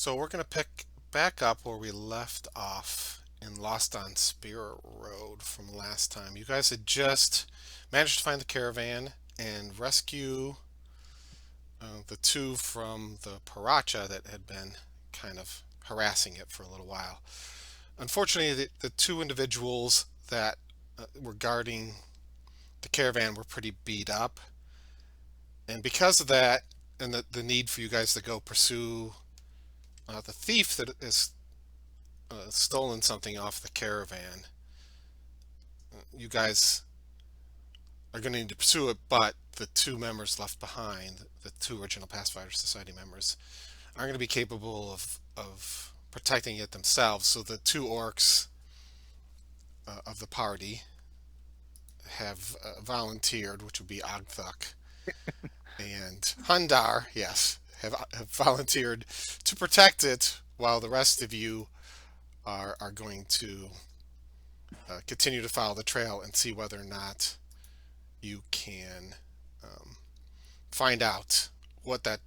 So we're going to pick back up where we left off in Lost on Spirit Road from last time. You guys had just managed to find the caravan and rescue the two from the Paracha that had been kind of harassing it for a little while. Unfortunately, the two individuals that were guarding the caravan were pretty beat up. And because of that, and the need for you guys to go pursue the thief that is stolen something off the caravan. You guys are going to need to pursue it, but the two members left behind, the two original Pathfinder Society members, aren't going to be capable of protecting it themselves. So the two orcs of the party have volunteered, which would be Ogthuk and Hundar, yes, have volunteered to protect it, while the rest of you are going to continue to follow the trail and see whether or not you can um, find out what that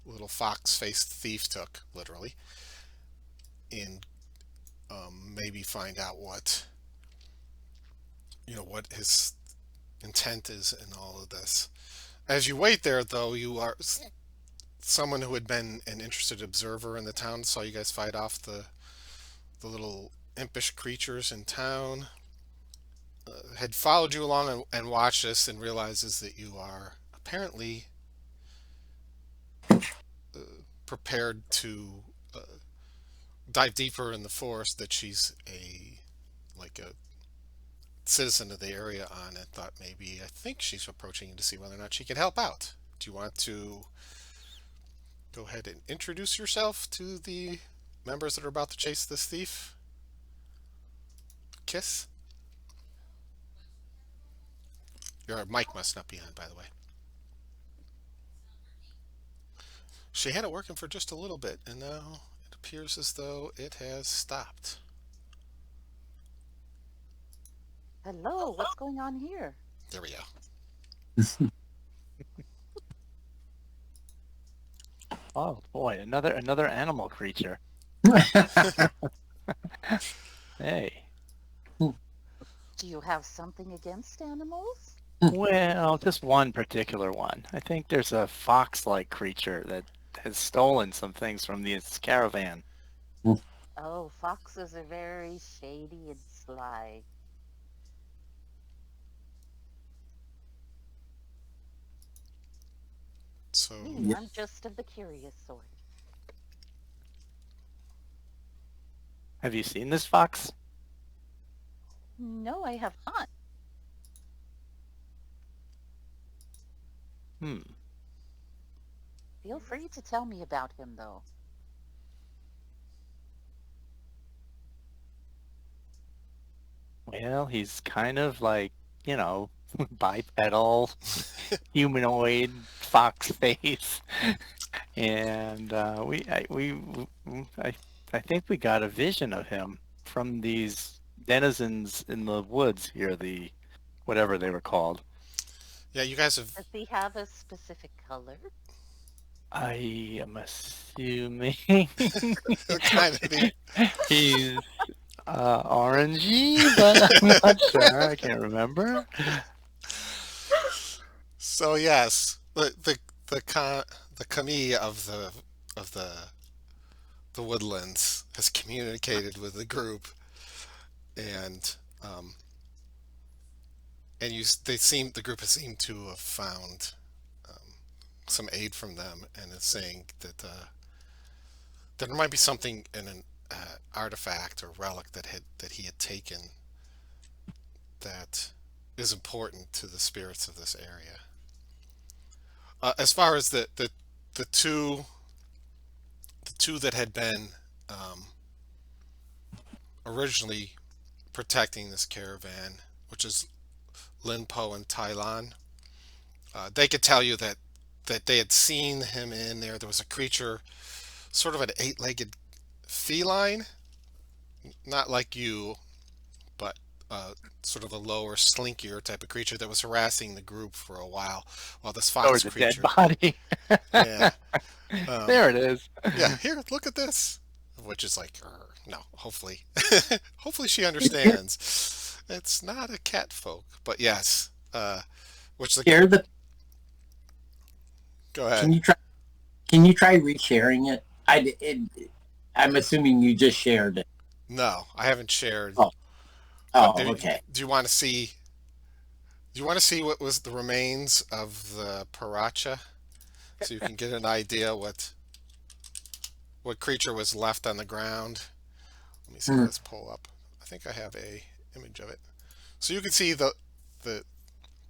little fox-faced thief took, literally, and maybe find out what his intent is in all of this. As you wait there, though, you are someone who had been an interested observer in the town, saw you guys fight off the little impish creatures in town, had followed you along and watched this, and realizes that you are apparently prepared to uh, dive deeper in the forest, that she's a citizen of the area on it. Thought maybe, I think she's approaching you to see whether or not she can help out. Do you want to go ahead and introduce yourself to the members that are about to chase this thief? Kiss? Your mic must not be on, by the way. She had it working for just a little bit, and now it appears as though it has stopped. Hello, what's going on here? There we go. Oh boy, another animal creature. Hey. Do you have something against animals? Well, just one particular one. I think there's a fox-like creature that has stolen some things from this caravan. Oh, foxes are very shady and sly. So, Me, I'm just of the curious sort. Have you seen this fox? No, I have not. Hmm. Feel free to tell me about him, though. Well, he's kind of like, bipedal, humanoid, fox face, and I think we got a vision of him from these denizens in the woods here, the whatever they were called. yeah, you guys have. Does he have a specific color? I am assuming Kind of the, he's orangey, but I'm not sure. I can't remember. so yes, the kami of the woodlands has communicated with the group, and the group has seemed to have found some aid from them, and is saying that there might be something in an artifact or relic that he had taken that is important to the spirits of this area. As far as the two that had been um, originally protecting this caravan, which is Linpo and Tylon, they could tell you that they had seen him in there. There was a creature, sort of an eight-legged feline, not like you, but uh, sort of a lower, slinkier type of creature that was harassing the group for a while this Or fox the dead creature. body. Yeah. Um, There it is. yeah, here, look at this. Which is like, no, hopefully. Hopefully she understands. It's not a cat folk, but yes. Which the Share the. Go Can ahead. you try? Can you try resharing it? I'm assuming you just shared it. No, I haven't shared. Oh, But oh, okay. do you want to see? Do you want to see what was the remains of the paracha, so you can get an idea what creature was left on the ground? Let me see. Hmm. Let's pull up. I think I have a image of it, so you can see the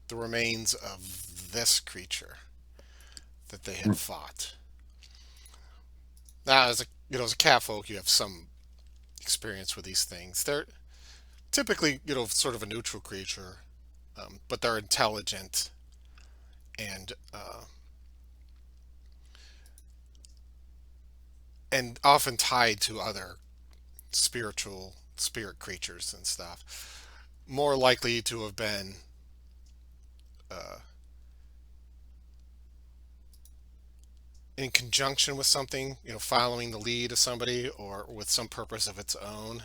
the remains of this creature that they had fought. Now, as a as a cat folk, you have some experience with these things. They're typically sort of a neutral creature, but they're intelligent and often tied to other spirit creatures and stuff. More likely to have been uh, in conjunction with something, following the lead of somebody or with some purpose of its own,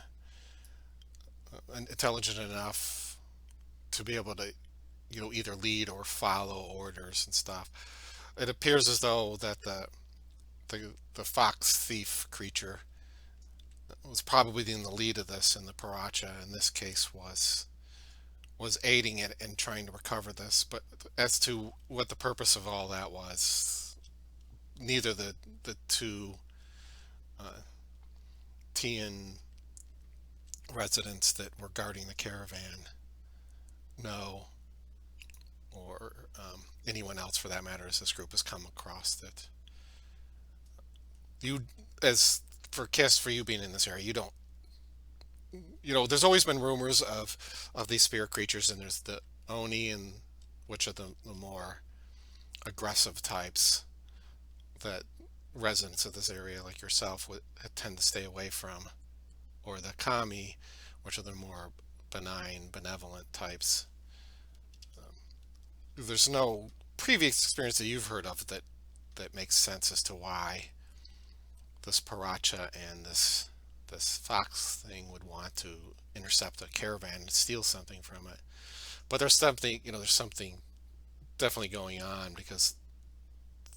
and intelligent enough to be able to, either lead or follow orders and stuff. It appears as though that the fox thief creature was probably in the lead of this, and the paracha in this case was aiding it in trying to recover this. But as to what the purpose of all that was, neither the two uh, Tian residents that were guarding the caravan know, or anyone else for that matter, as this group has come across that. You, as for Kiss, for you being in this area, you don't. There's always been rumors of these spirit creatures, and there's the Oni, and which are the more aggressive types that residents of this area, like yourself, would tend to stay away from, or the Kami, which are the more benign, benevolent types. There's no previous experience that you've heard of that makes sense as to why this paracha and this fox thing would want to intercept a caravan and steal something from it. But there's something definitely going on, because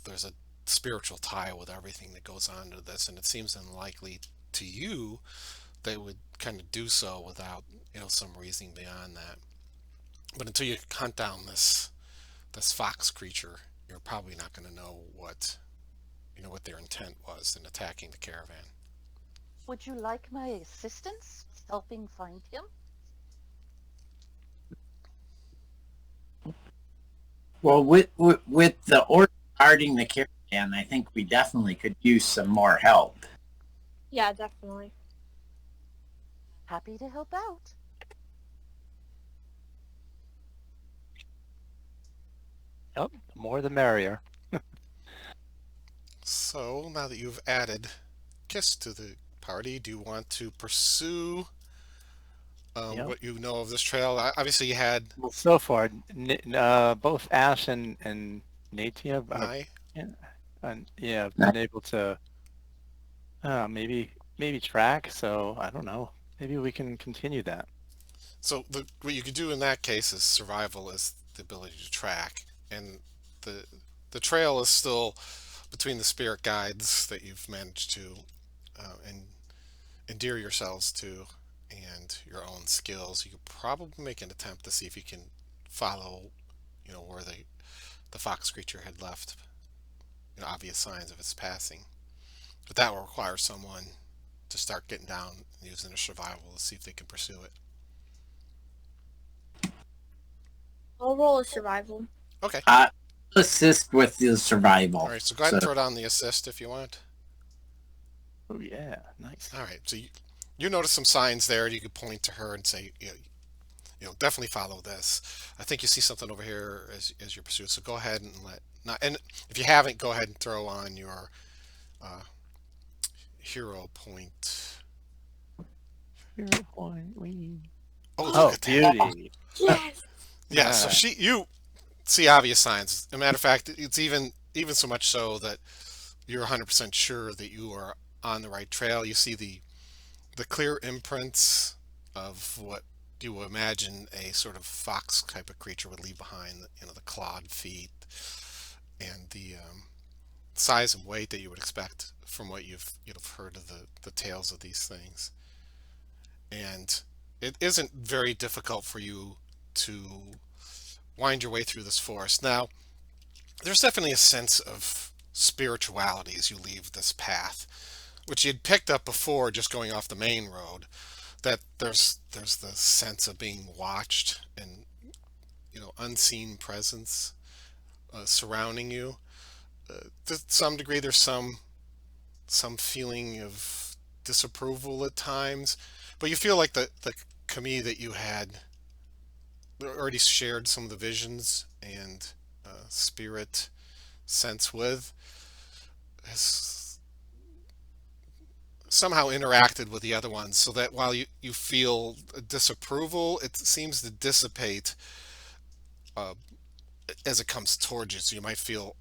there's a spiritual tie with everything that goes on to this, and it seems unlikely to you they would kind of do so without some reasoning beyond that. But until you hunt down this fox creature, you're probably not going to know what their intent was in attacking the caravan. Would you like my assistance helping find him? Well, with the order guarding the caravan, I think we definitely could use some more help. Yeah, definitely. Happy to help out. Yep, the more the merrier. So now that you've added Kiss to the party, do you want to pursue Yep. what you know of this trail? Obviously, you had Well, so far, both Ash and Natia, Nye. yeah, yeah, have Nah. been able to maybe track. So I don't know. Maybe we can continue that. So what you could do in that case is survival is the ability to track, and the the trail is still between the spirit guides that you've managed to and endear yourselves to, and your own skills. You could probably make an attempt to see if you can follow, where the fox creature had left, obvious signs of its passing. But that will require someone to start getting down and using their survival to see if they can pursue it. I'll roll a survival. Okay. Assist with the survival. All right. So go ahead and throw down the assist if you want. Oh yeah, nice. All right. So you notice some signs there. You could point to her and say, definitely follow this. I think you see something over here as your pursuit. So go ahead and and if you haven't, go ahead and throw on your uh, hero point. 0.1. Oh, look Oh, at that. beauty. Yes. Yeah, so you see obvious signs. As a matter of fact, it's even so much so that you're 100% sure that you are on the right trail. You see the clear imprints of what you would imagine a sort of fox type of creature would leave behind. The clawed feet and the size and weight that you would expect from what you've heard of the tales of these things. And it isn't very difficult for you to wind your way through this forest. Now, there's definitely a sense of spirituality as you leave this path, which you'd picked up before just going off the main road, that there's the sense of being watched and unseen presence surrounding you. To some degree, there's some feeling of disapproval at times, but you feel like the Camille that you had already shared some of the visions and spirit sense with has somehow interacted with the other ones, so that while you feel disapproval, it seems to dissipate uh, as it comes towards you. So you might feel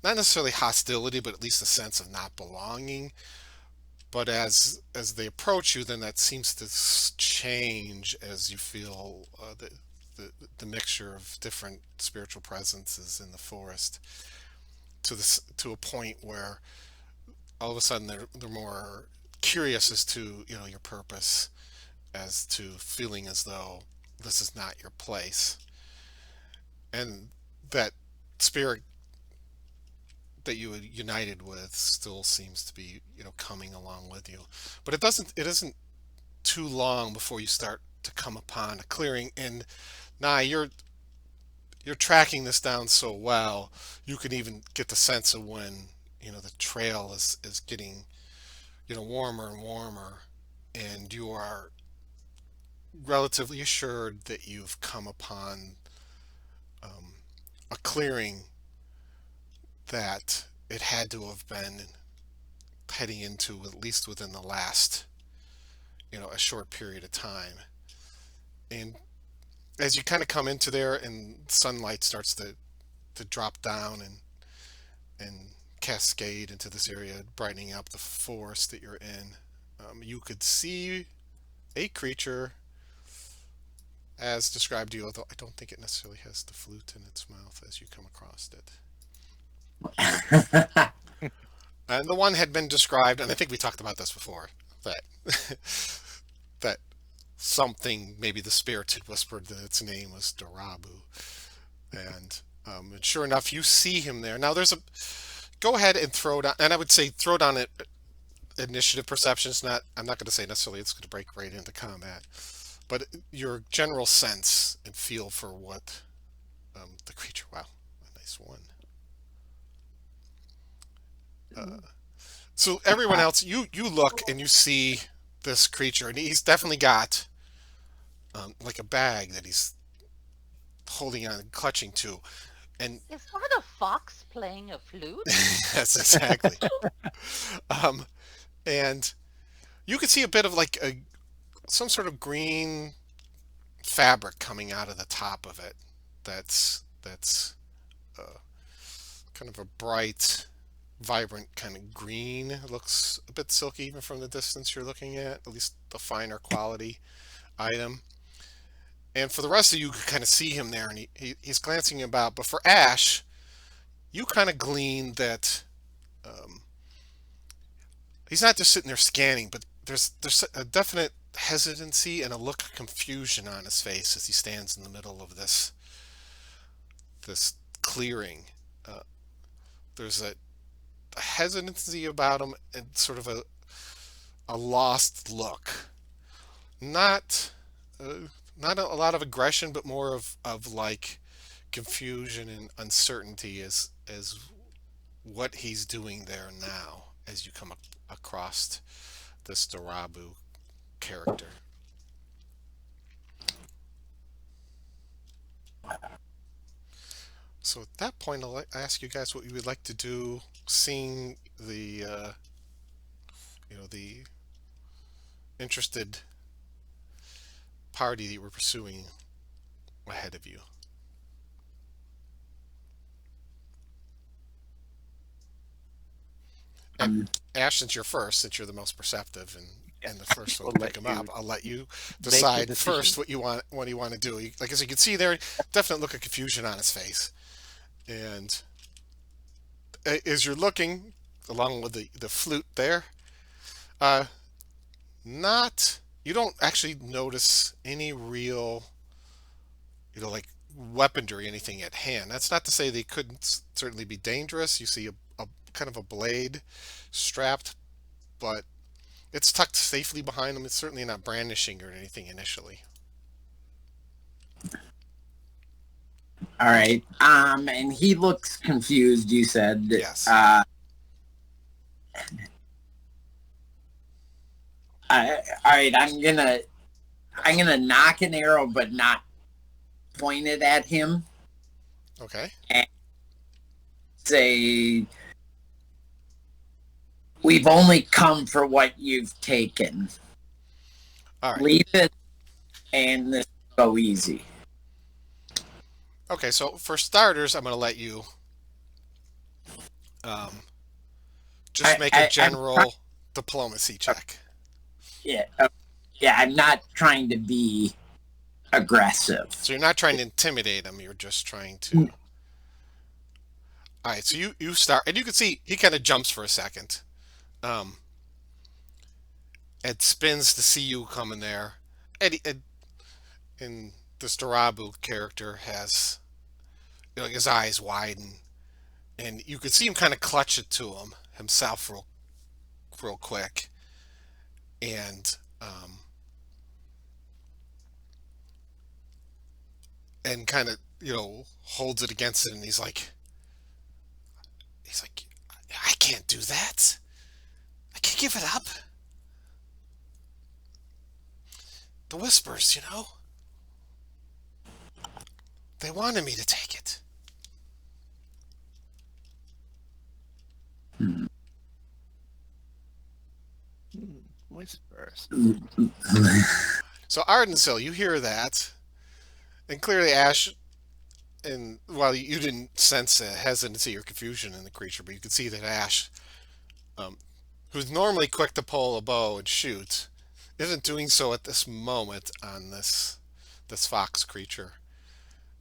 not necessarily hostility, but at least a sense of not belonging. But as they approach you, then that seems to change as you feel the mixture of different spiritual presences in the forest to a point where all of a sudden they're more curious as to your purpose, as to feeling as though this is not your place, and that spirit that you had united with still seems to be coming along with you. But it isn't too long before you start to come upon a clearing, and now you're tracking this down so well, you can even get the sense of when the trail is getting warmer and warmer, and you are relatively assured that you've come upon um, a clearing that it had to have been heading into at least within the last a short period of time. And as you kind of come into there and sunlight starts to drop down and cascade into this area, brightening up the forest that you're in, you could see a creature as described to you, although I don't think it necessarily has the flute in its mouth as you come across it. And the one had been described, and I think we talked about this before, that that something, maybe the spirits had whispered that its name was Dorabu. And sure enough, you see him there. Now go ahead and throw down, and I would say throw down it initiative perceptions. I'm not going to say necessarily it's going to break right into combat, but your general sense and feel for what the creature. Wow, a nice one. So everyone else, you look and you see this creature, and he's definitely got like a bag that he's holding on, clutching to, and Is that a fox playing a flute? yes, exactly. Um, and you could see a bit of like some sort of green fabric coming out of the top of it. That's kind of a bright, vibrant kind of green. It looks a bit silky even from the distance you're looking at least the finer quality item. And for the rest of you, could kind of see him there, and he's glancing about. But for Ash, you kind of glean that um, he's not just sitting there scanning, but there's a definite hesitancy and a look of confusion on his face as he stands in the middle of this clearing. Uh, there's a hesitancy about him and sort of a lost look. Not not a lot of aggression, but more of like confusion and uncertainty as what he's doing there now as you come across this Dorabu character. So at that point, I'll ask you guys what you would like to do, seeing the interested party that you were pursuing ahead of you. And Um, Ash, since you're first, since you're the most perceptive Yeah, and the first one we'll to pick let him you up, I'll let you make the decide decision. first what you want to do. Like as you can see there, definite look of confusion on his face. And as you're looking along with the flute there, uh, not you don't actually notice any real, like weaponry, anything at hand. That's not to say they couldn't certainly be dangerous. You see a kind of a blade strapped, but it's tucked safely behind them. It's certainly not brandishing or anything initially. all right. And he looks confused. You said. Yes. All right. I'm gonna knock an arrow, but not point it at him. Okay. And say, "We've only come for what you've taken. All right. Leave it, and this will go easy." Okay. So for starters, I'm going to let you um, just make a I'm trying, general diplomacy check. yeah, yeah. I'm not trying to be aggressive. So you're not trying to intimidate him. You're just trying to. All right. So you start, and you can see he kind of jumps for a second. Um, and spins to see you coming there. And this Dorabu character has, his eyes widen, and you could see him kind of clutch it to him himself real quick, and kind of holds it against it, and he's like, I can't do that. I can't give it up. The whispers, they wanted me to take it. Whispers. So Ardensil, you hear that, and clearly Ash, and while you didn't sense a hesitancy or confusion in the creature, but you could see that Ash, um, who's normally quick to pull a bow and shoot, isn't doing so at this moment on this fox creature.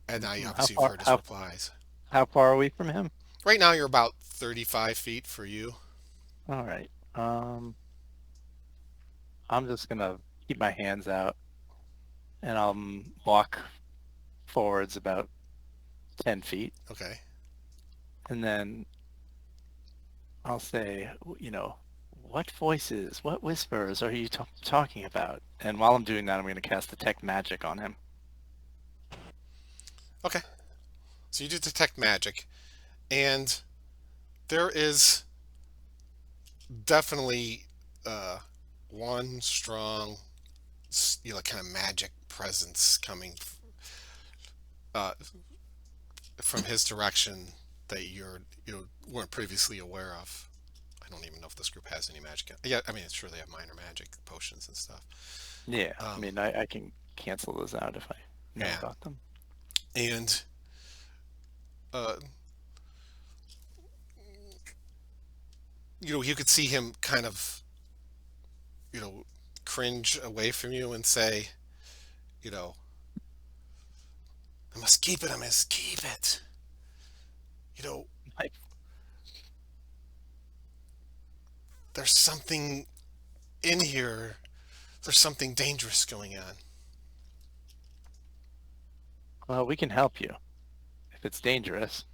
And now How obviously you've far? heard his replies. How far are we from him? Right now you're about 35 feet for you. All right. I'm just gonna keep my hands out, and I'll walk forwards about 10 feet, Okay. and then I'll say, what voices, what whispers are you talking about? And while I'm doing that, I'm going to cast Detect Magic on him. Okay. So you do detect magic, and there is definitely one strong, kind of magic presence coming uh, from his direction that weren't previously aware of. I don't even know if this group has any magic. Yeah, I mean, it's sure they have minor magic potions and stuff. Yeah, I Um, mean, I can cancel those out if I know yeah, about them. and uh, you could see him kind of, cringe away from you and say, you know, I must keep it. I must keep it. You know, Like, there's something in here. There's something dangerous going on. well, we can help you if it's dangerous.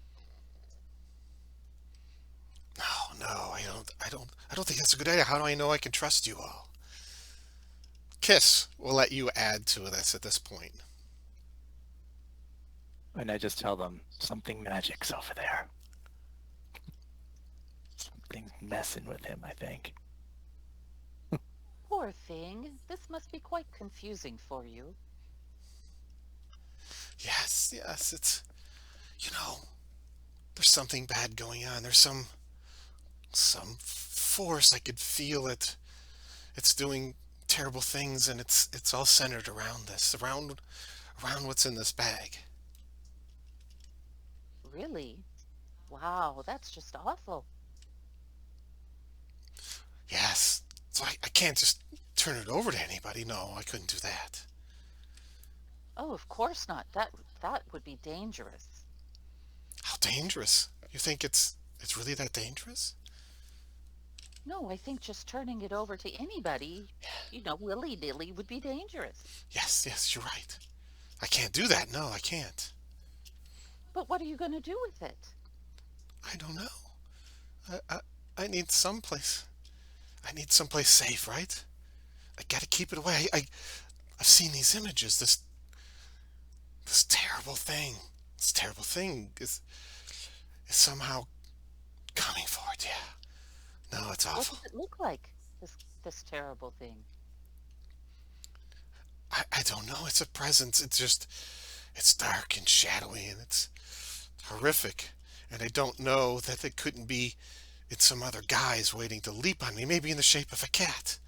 No, no, I don't think that's a good idea. How do I know I can trust you all? Kiss will let you add to this at this point. And I just tell them something magic's over there. Something's messing with him, I think. Poor thing. This must be quite confusing for you. Yes, yes, there's something bad going on. There's some force. I could feel it. It's doing terrible things, and it's all centered around this, around what's in this bag. Really? Wow, that's just awful. Yes. So I can't just turn it over to anybody. No, I couldn't do that. Oh, of course not. That would be dangerous. How dangerous? You think it's really that dangerous? No, I think just turning it over to anybody, willy-nilly would be dangerous. Yes, yes, you're right. I can't do that. No, I can't. But what are you going to do with it? I don't know. I I need someplace. I need someplace safe, right? I gotta keep it away. I've seen these images. This terrible thing. This terrible thing is somehow coming for it. Yeah. No, it's What awful. does it look like? This terrible thing. I don't know. It's a presence. It's dark and shadowy and it's horrific. And I don't know that it couldn't be in some other guise waiting to leap on me, maybe in the shape of a cat.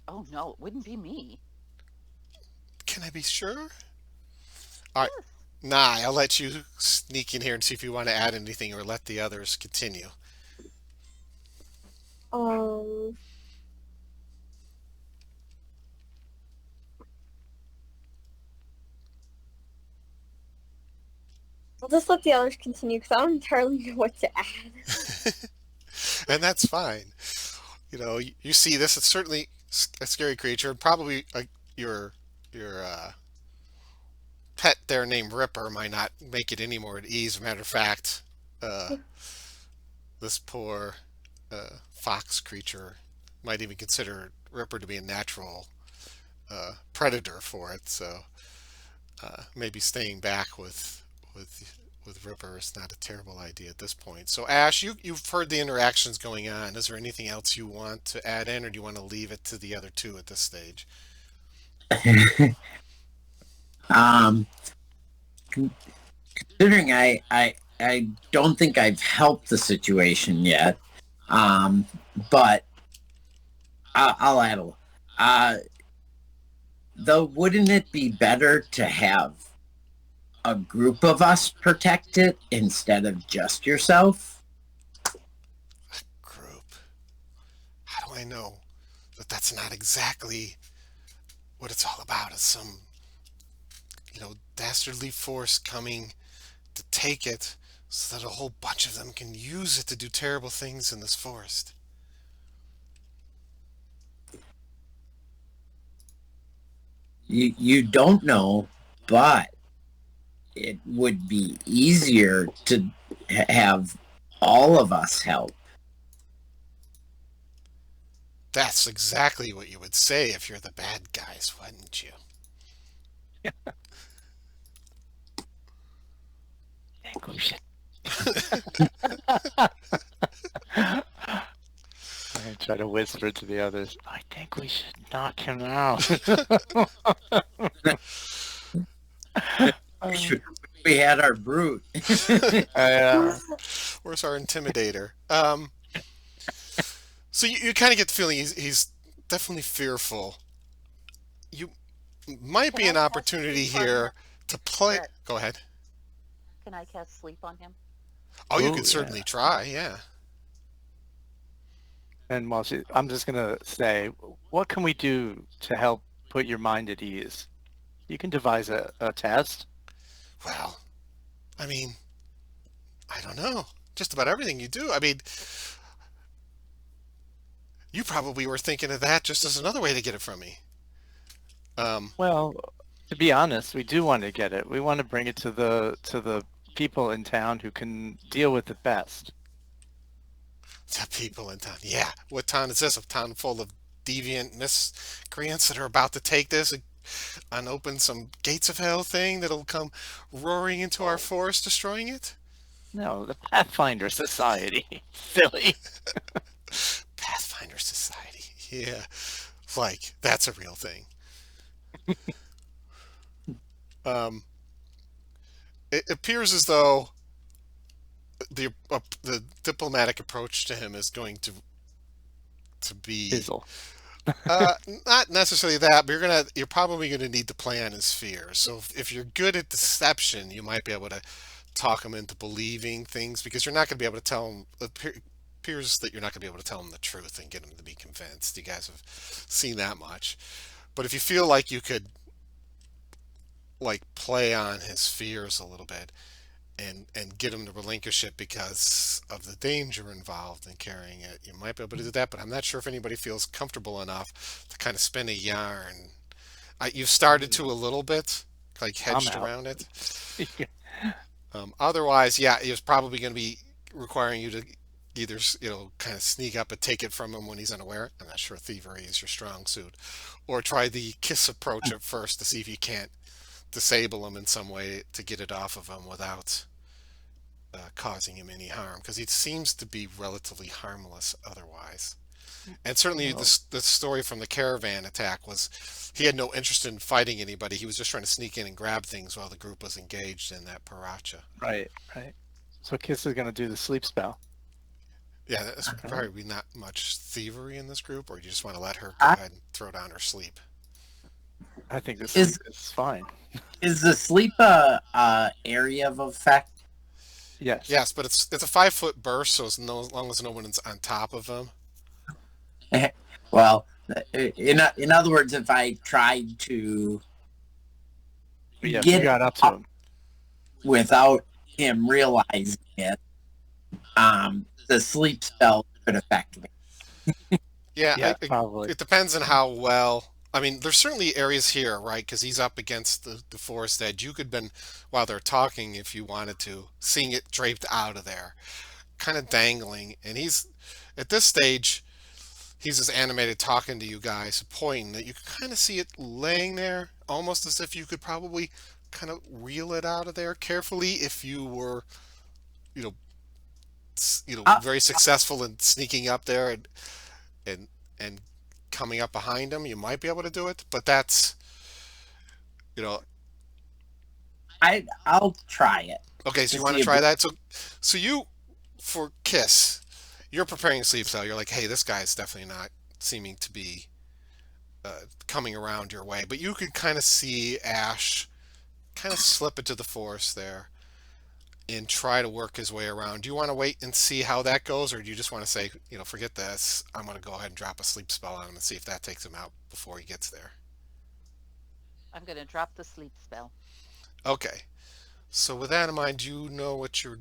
Oh no, it wouldn't be me. Can I be sure? All right. Yes. Nah, I'll let you sneak in here and see if you want to add anything or let the others continue. Um, I'll just let the others continue because I don't entirely know what to add. And that's fine. You see this, it's certainly a scary creature, and probably your pet there named Ripper might not make it any more at ease. As a matter of fact, uh, this poor fox creature might even consider Ripper to be a natural predator for it. So maybe staying back with Ripper is not a terrible idea at this point. So Ash, you've heard the interactions going on. Is there anything else you want to add in, or do you want to leave it to the other two at this stage? um, considering I don't think I've helped the situation yet, but I'll add a. Though, wouldn't it be better to have a group of us protect it instead of just yourself? Group. How do I know that that's not exactly what it's all about? It's some, dastardly force coming to take it so that a whole bunch of them can use it to do terrible things in this forest. You don't know, but it would be easier to have all of us help. That's exactly what you would say if you're the bad guys, wouldn't you? I think we should. I try to whisper to the others. I think we should knock him out. We had our brute. Where's our intimidator? So you kind of get the feeling he's definitely fearful. You might Can be I an cast opportunity sleep on him? here to play. Brett, Go ahead. can I cast sleep on him? Oh, you Oh could yeah. certainly try. Yeah. And I'm just gonna say, what can we do to help put your mind at ease? You can devise a test. Well, I mean, I don't know. Just about everything you do. I mean, you probably were thinking of that just as another way to get it from me. Um, Well, to be honest, we do want to get it. We want to bring it to the people in town who can deal with it best. the people in town. Yeah. What town is this? A town full of deviant miscreants that are about to take this and open some gates of hell thing that'll come roaring into our Oh, forest, destroying it? No, the Pathfinder Society. Silly. Pathfinder Society. Yeah. Like, that's a real thing. Um, it appears as though the diplomatic approach to him is going to be Fizzle. Not necessarily that, but you're probably gonna need to play on his fears. So if you're good at deception, you might be able to talk him into believing things because you're not gonna be able to tell him. Appears that you're not gonna be able to tell him the truth and get him to be convinced. You guys have seen that much. But if you feel like you could like play on his fears a little bit and get him to relinquish it because of the danger involved in carrying it, you might be able to do that. But I'm not sure if anybody feels comfortable enough to kind of spin a yarn. You've started to a little bit, like I'm hedged out. around it. Otherwise, yeah, it's probably going to be requiring you to either, kind of sneak up and take it from him when he's unaware. I'm not sure thievery is your strong suit, or try the kiss approach at first to see if you can't disable him in some way to get it off of him without causing him any harm, because he seems to be relatively harmless otherwise. And certainly, Well, the story from the caravan attack was he had no interest in fighting anybody. He was just trying to sneak in and grab things while the group was engaged in that paracha. right, right. So Kiss is gonna do the sleep spell. Yeah, there's Right. probably not much thievery in this group, or you just want to let her go I, ahead and throw down her sleep. I think the is sleep is fine. is the sleep a area of effect? Yes. Yes, but it's a 5 foot burst, so as long as no one is on top of him. Well, in other words, if I tried to But yeah, if you get got up to him, without him realizing it, the sleep spell could affect me. Yeah, yeah, probably. it depends on how well. I mean, there's certainly areas here, right? Because he's up against the forest edge. You could been while they're talking, if you wanted to, seeing it draped out of there, kind of dangling. And he's at this stage, he's just animated talking to you guys, pointing that you can kind of see it laying there, almost as if you could probably kind of reel it out of there carefully if you were, you know, Uh, very successful in sneaking up there and and coming up behind him. You might be able to do it, but that's, you know, I'll try it okay. So to you want to see if try that? So you for Kiss, you're preparing a sleep cell. You're like, hey, this guy's definitely not seeming to be coming around your way, but you could kind of see Ash kind of slip into the forest there and try to work his way around. Do you want to wait and see how that goes, or do you just want to say, forget this, I'm going to go ahead and drop a sleep spell on him and see if that takes him out before he gets there? I'm going to drop the sleep spell. Okay. So with that in mind, do you know what your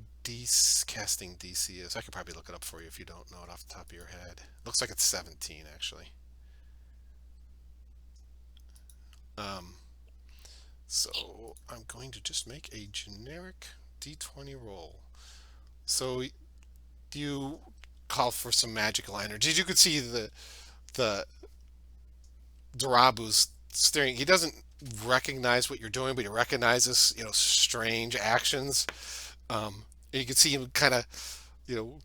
casting DC is? I could probably look it up for you if you don't know it off the top of your head. Looks like it's 17 actually. Um, so I'm going to just make a generic D20 roll. So you call for some magical energy. You could see the Darabu's staring. He doesn't recognize what you're doing, but he recognizes strange actions. You can see him kind of you know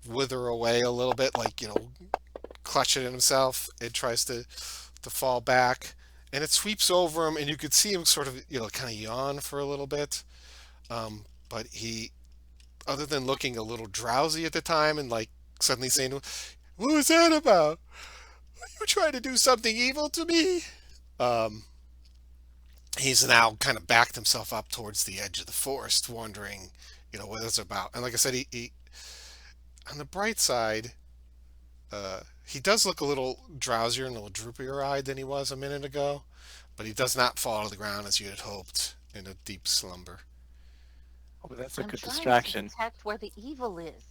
wither away a little bit, like clutch it in himself. It tries to fall back, and it sweeps over him, and you could see him sort of kind of yawn for a little bit. But he, other than looking a little drowsy at the time and like suddenly saying, "What was that about? You trying to do something evil to me?" Um, he's now kind of backed himself up towards the edge of the forest, wondering, what it's about. And like I said, he on the bright side, he does look a little drowsier and a little droopier eyed than he was a minute ago, but he does not fall to the ground as you had hoped in a deep slumber. Oh, that's a I'm good trying to distraction. detect where the evil is.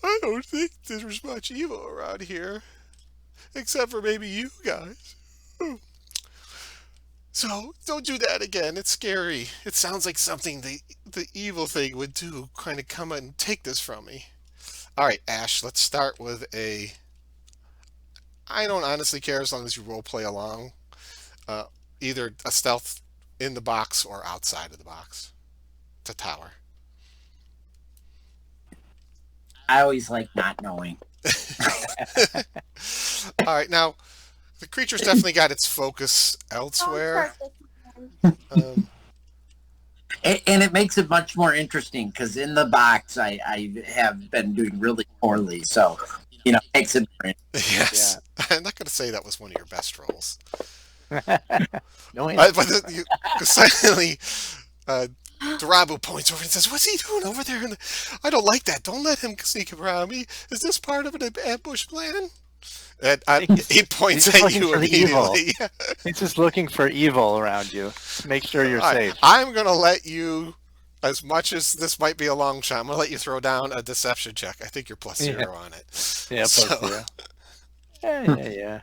I don't think there's much evil around here, except for maybe you guys. So don't do that again. It's scary. It sounds like something the evil thing would do, kind of come and take this from me. All right, Ash. Let's start with a. I don't honestly care as long as you role play along. Uh, Either a stealth in the box or outside of the box to tower. I always like not knowing. All right, now the creature's definitely got its focus Don't elsewhere. start this again. Um, And it makes it much more interesting because in the box I have been doing really poorly. So, makes it. Yes. I'm not going to say that was one of your best rolls. No answer. But you suddenly, uh, Darabu points over and says, "What's he doing over there? I don't like that. Don't let him sneak around me. Is this part of an ambush plan?" And he He's points just at looking you for the evil. immediately. He's just looking for evil around you. Make sure you're safe. I'm going to let you, as much as this might be a long shot, I'm going to let you throw down a deception check. I think you're plus Yeah, 0 on it. yeah, plus So 0. Yeah.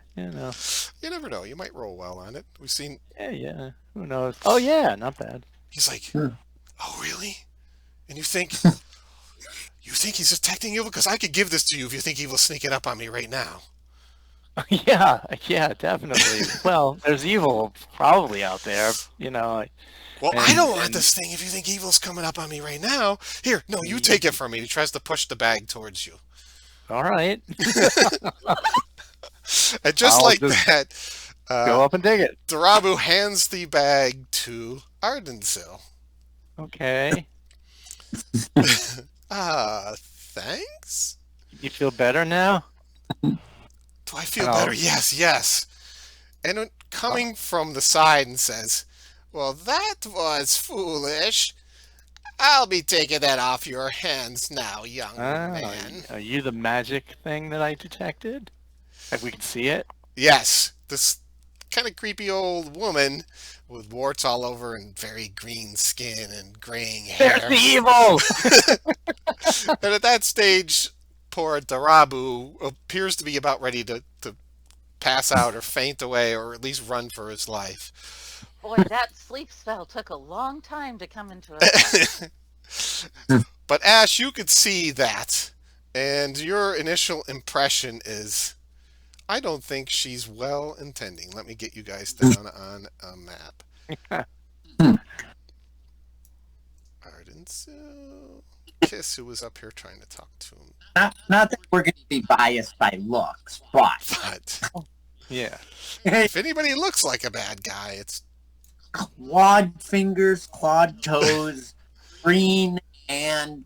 you never know. You might roll well on it. We've seen. Yeah. Who knows? Oh yeah, not bad. He's like, "Oh, really?" And you think he's detecting evil? Because I could give this to you if you think evil's sneaking up on me right now. Yeah, definitely. Well, there's evil probably out there, Well, I and don't want this thing if you think evil's coming up on me right now. Here, no, you take it from me. He tries to push the bag towards you. all right, And just I'll like just that, go up and dig it. Darabu hands the bag to Ardensil. Okay. Thanks? You feel better now? Do I feel And better? I'll, Yes. And coming from the side and says, "Well, that was foolish. I'll be taking that off your hands now, young man." are you the magic thing that I detected? Like we can see it? Yes, this kind of creepy old woman with warts all over and very green skin and graying There's hair. the evil! And at that stage, poor Darabu appears to be about ready to pass out or faint away or at least run for his life. Boy, that sleep spell took a long time to come into effect. But Ash, you could see that, and your initial impression is, I don't think she's well intending. Let me get you guys down on a map. Ardensil. Kiss, who was up here trying to talk to him. Not that we're going to be biased by looks, but But Yeah. if anybody looks like a bad guy, it's clawed fingers, clawed toes, green, and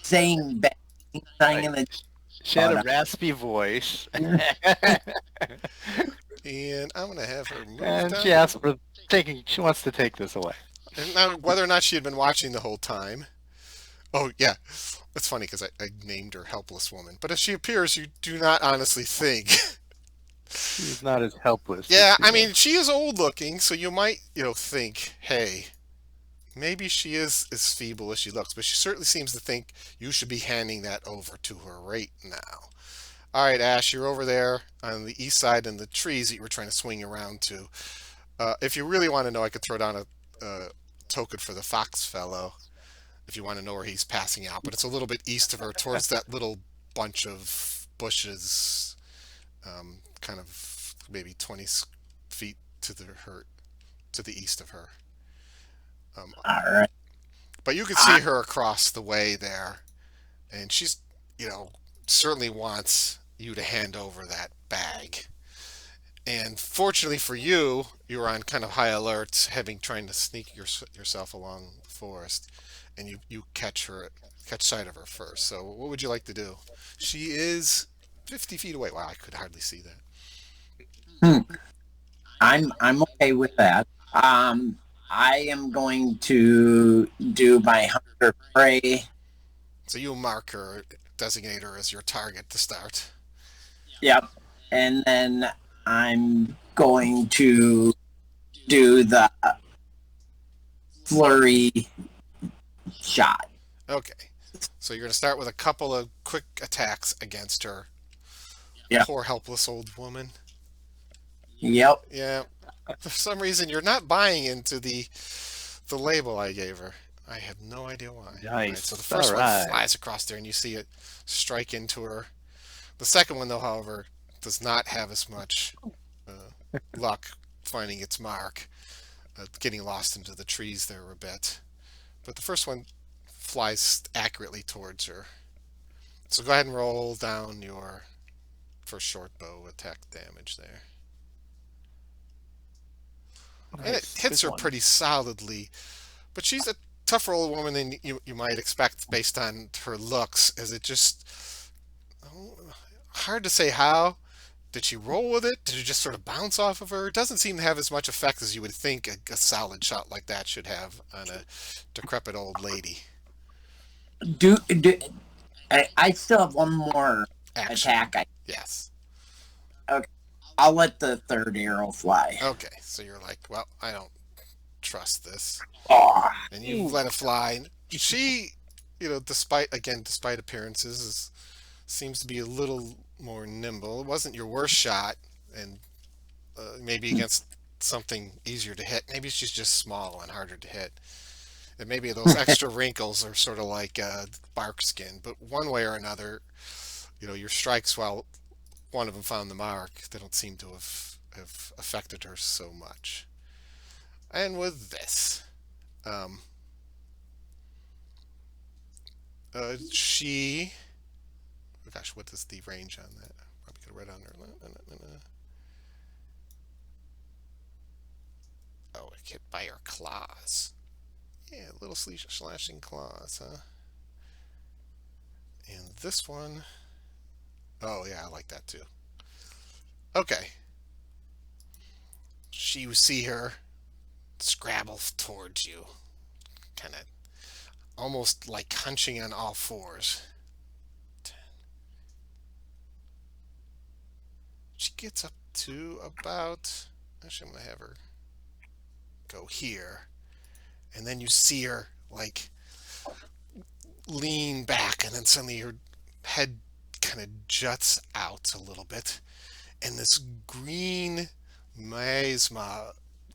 saying bad thing in the. She had a raspy voice. and I'm gonna have her move And down. she asked for she wants to take this away. And now, whether or not she had been watching the whole time. Oh yeah, that's funny because I named her helpless woman. But if she appears, you do not honestly think. She's not as helpless. Yeah, as she I mean was. she is old looking, so you might think, hey, maybe she is as feeble as she looks, but she certainly seems to think you should be handing that over to her right now. All right, Ash, you're over there on the east side in the trees that you were trying to swing around to. If you really want to know, I could throw down a token for the fox fellow if you want to know where he's passing out, but it's a little bit east of her, towards that little bunch of bushes, kind of maybe 20 feet to the east of her. All right. But you can see her across the way there, and she's, certainly wants you to hand over that bag. And fortunately for you, you were on kind of high alert, trying to sneak yourself along the forest, and you catch sight of her first. So what would you like to do? She is 50 feet away. Wow, I could hardly see that. I'm okay with that. I am going to do my hunter prey. So you mark her, designate her as your target to start. Yep. And then I'm going to do the flurry shot. Okay. So you're going to start with a couple of quick attacks against her. Yeah. Poor helpless old woman. Yep. Yeah. For some reason, you're not buying into the label I gave her. I have no idea why. Nice. Right, so the first one flies across there, and you see it strike into her. The second one, though, however, does not have as much luck finding its mark, getting lost into the trees there a bit. But the first one flies accurately towards her. So go ahead and roll down your first short bow attack damage there. Nice. And it hits her pretty solidly, but she's a tougher old woman than you might expect based on her looks, as it just hard to say how. Did she roll with it? Did it just sort of bounce off of her? It doesn't seem to have as much effect as you would think a solid shot like that should have on a decrepit old lady. Do I still have one more Action. attack? Yes. Okay, I'll let the third arrow fly. Okay, so you're like, well, I don't trust this. Oh, And you let it fly. She, despite appearances, seems to be a little more nimble. It wasn't your worst shot, and maybe against something easier to hit. Maybe she's just small and harder to hit. And maybe those extra wrinkles are sort of like bark skin. But one way or another, your strikes, while one of them found the mark, they don't seem to have affected her so much. And with this, she. Oh gosh, what is the range on that? Probably could have read on there. Oh, it hit by her claws. Yeah, little slashing claws, huh? And this one. Oh, yeah, I like that too. Okay. You see her scrabble towards you, kind of almost like hunching on all fours. She gets up to about. Actually, I'm going to have her go here. And then you see her, like, lean back, and then suddenly her head kind of juts out a little bit. And this green miasma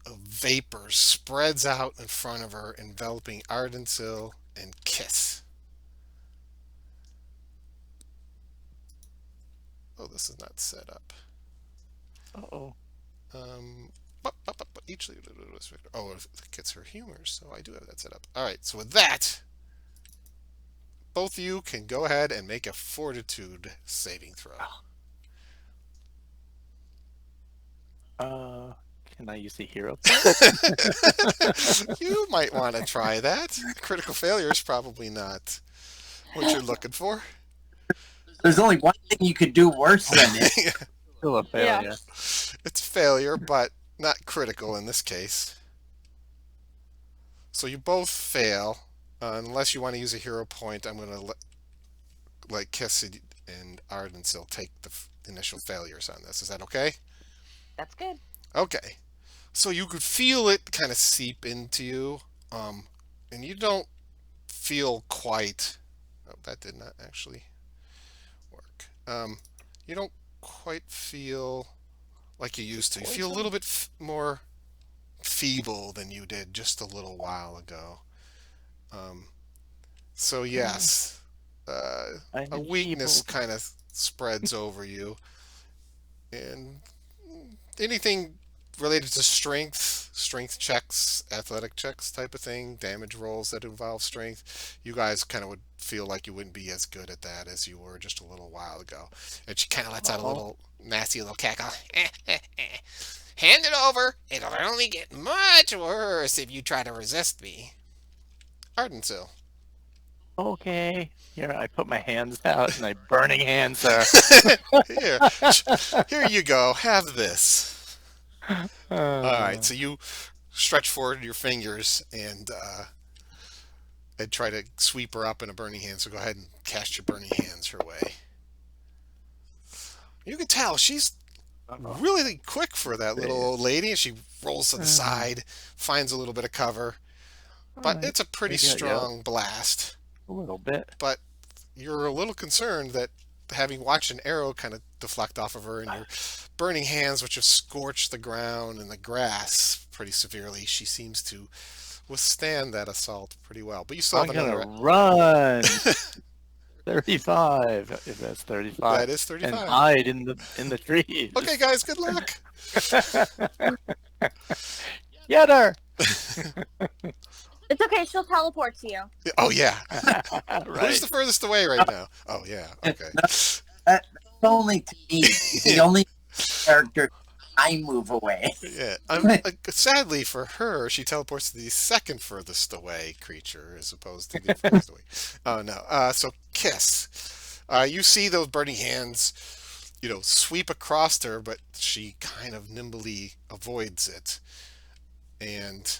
of vapor spreads out in front of her, enveloping Ardensil and Kiss. Oh, this is not set up. Uh-oh. Each oh, it gets her humor, so I do have that set up. All right, so with that, both of you can go ahead and make a fortitude saving throw. Can I use the hero? You might want to try that. Critical failure is probably not what you're looking for. there's only one thing you could do worse than it. Still a failure. Yeah. It's failure, but not critical in this case. So you both fail. Unless you want to use a hero point, I'm going to let Kiss and Ardensil take the initial failures on this. Is that okay? That's good. Okay. So you could feel it kind of seep into you, and you don't feel quite. Oh, that did not actually work. You don't quite feel like you used to. You feel a little bit more feeble than you did just a little while ago. So yes, a weakness kind of spreads over you, and anything related to strength checks, athletic checks type of thing, damage rolls that involve strength, you guys kind of would feel like you wouldn't be as good at that as you were just a little while ago. And she kind of lets out a little nasty little cackle. Hand it over. It'll only get much worse if you try to resist me. Ardensil. Okay. Here, I put my hands out, and I burning hands her. Here you go. Have this. All right. So you stretch forward your fingers and try to sweep her up in a burning hand. So go ahead and cast your burning hands her way. You can tell she's really quick for that little old lady, and she rolls to the side, finds a little bit of cover, but it's a pretty strong blast. A little bit. But you're a little concerned that having watched an arrow kind of deflect off of her and your burning hands, which have scorched the ground and the grass pretty severely, she seems to withstand that assault pretty well. But you still have another run. 35, if that's 35. That is 35. And hide in the trees. Okay, guys, good luck. Get her. It's okay, she'll teleport to you. Oh, yeah. Right. Who's the furthest away right now? Oh, yeah. Okay. That's only to me. The only character I move away. Yeah. Sadly for her, she teleports to the second furthest away creature as opposed to the furthest away. Oh, no. So, Kiss. You see those burning hands sweep across her, but she kind of nimbly avoids it. And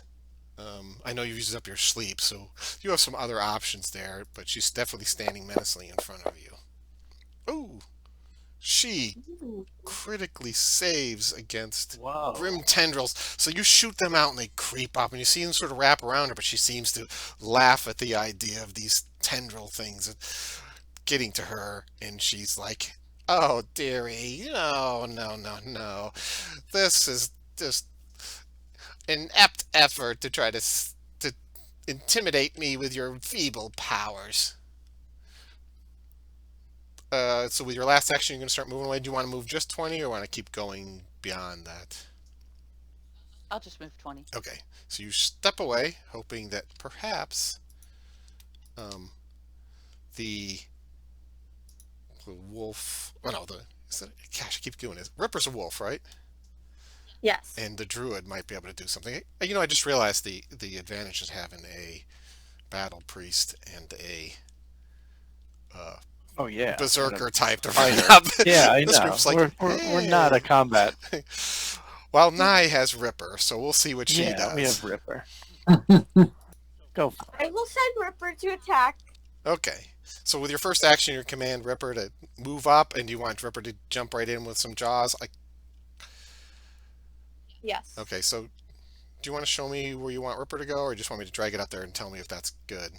I know you've used up your sleep, so you have some other options there, but she's definitely standing menacingly in front of you. Oh, she Ooh. critically saves against grim Whoa. tendrils. So you shoot them out and they creep up, and you see them sort of wrap around her, but she seems to laugh at the idea of these tendril things getting to her, and she's like, "Oh, dearie, no, no, no, no. This is just an apt effort to try to intimidate me with your feeble powers." So with your last action, you're going to start moving away. Do you want to move just 20 or want to keep going beyond that? I'll just move 20. Okay, so you step away, hoping that perhaps um, the, the wolf. Oh no, gosh, I keep doing this. Ripper's a wolf, right? Yes. And the druid might be able to do something. I just realized the advantage is having a battle priest and a uh, Oh yeah. And a berserker type to run fighter. up. Yeah, I This know. group's like, We're not a hey. combat. Well, Nye has Ripper, so we'll see what she Yeah, we does. have Ripper. Go for I will send Ripper to attack. Okay. So with your first action, you command Ripper to move up, and you want Ripper to jump right in with some jaws. Yes. Okay, so do you want to show me where you want Ripper to go, or just want me to drag it up there and tell me if that's good?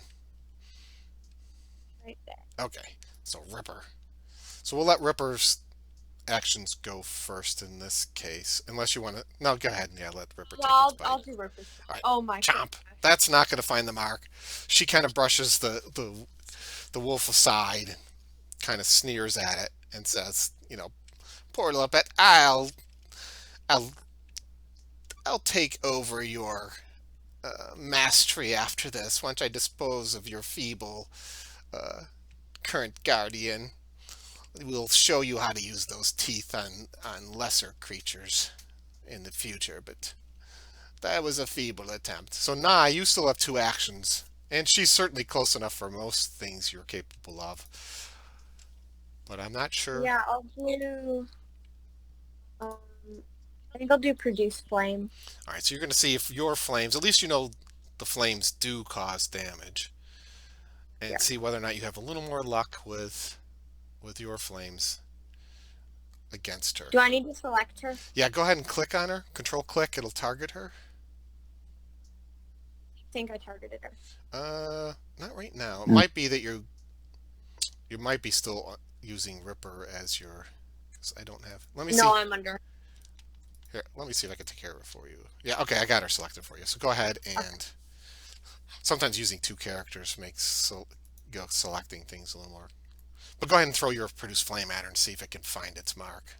Right there. Okay, so Ripper. So we'll let Ripper's actions go first in this case, unless you want to. No, go ahead. Yeah, let Ripper No, take its I'll bite. do Ripper's. All right, Oh my chomp. gosh. That's not going to find the mark. She kind of brushes the wolf aside, kind of sneers at it, and says, "Poor little pet. I'll, I'll take over your mastery after this. Once I dispose of your feeble uh, current guardian, we'll show you how to use those teeth on lesser creatures in the future." But that was a feeble attempt. So Nye, you still have two actions, and she's certainly close enough for most things you're capable of. But I'm not sure. Yeah, I'll do. Um, I think I'll do produce flame. All right, so you're going to see if your flames, at least you know the flames do cause damage, and Yeah. see whether or not you have a little more luck with your flames against her. Do I need to select her? Yeah, go ahead and click on her. Control click, it'll target her. I think I targeted her. Not right now. It might be that you might be still using Ripper as your. 'Cause I don't have. Let me see. No, I'm under. Here, let me see if I can take care of it for you. Yeah, okay, I got her selected for you. So go ahead and. Sometimes using two characters makes selecting things a little more. But go ahead and throw your produce flame at her and see if it can find its mark.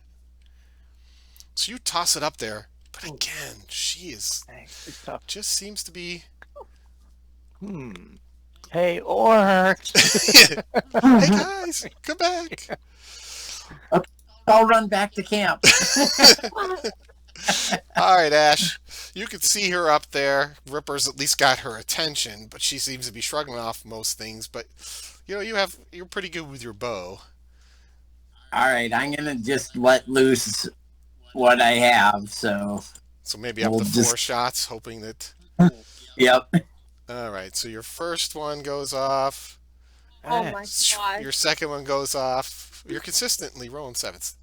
So you toss it up there, but again, she is Dang, it's tough. just seems to be. Hey, Orc! Hey guys, come back! I'll run back to camp. All right, Ash, you can see her up there. Ripper's at least got her attention, but she seems to be shrugging off most things. But you're pretty good with your bow. All right, I'm gonna just let loose what I have. So maybe up We'll to four just- shots, hoping that. yep. All right, so your first one goes off. Oh my Your gosh. second one goes off. You're consistently rolling sevens.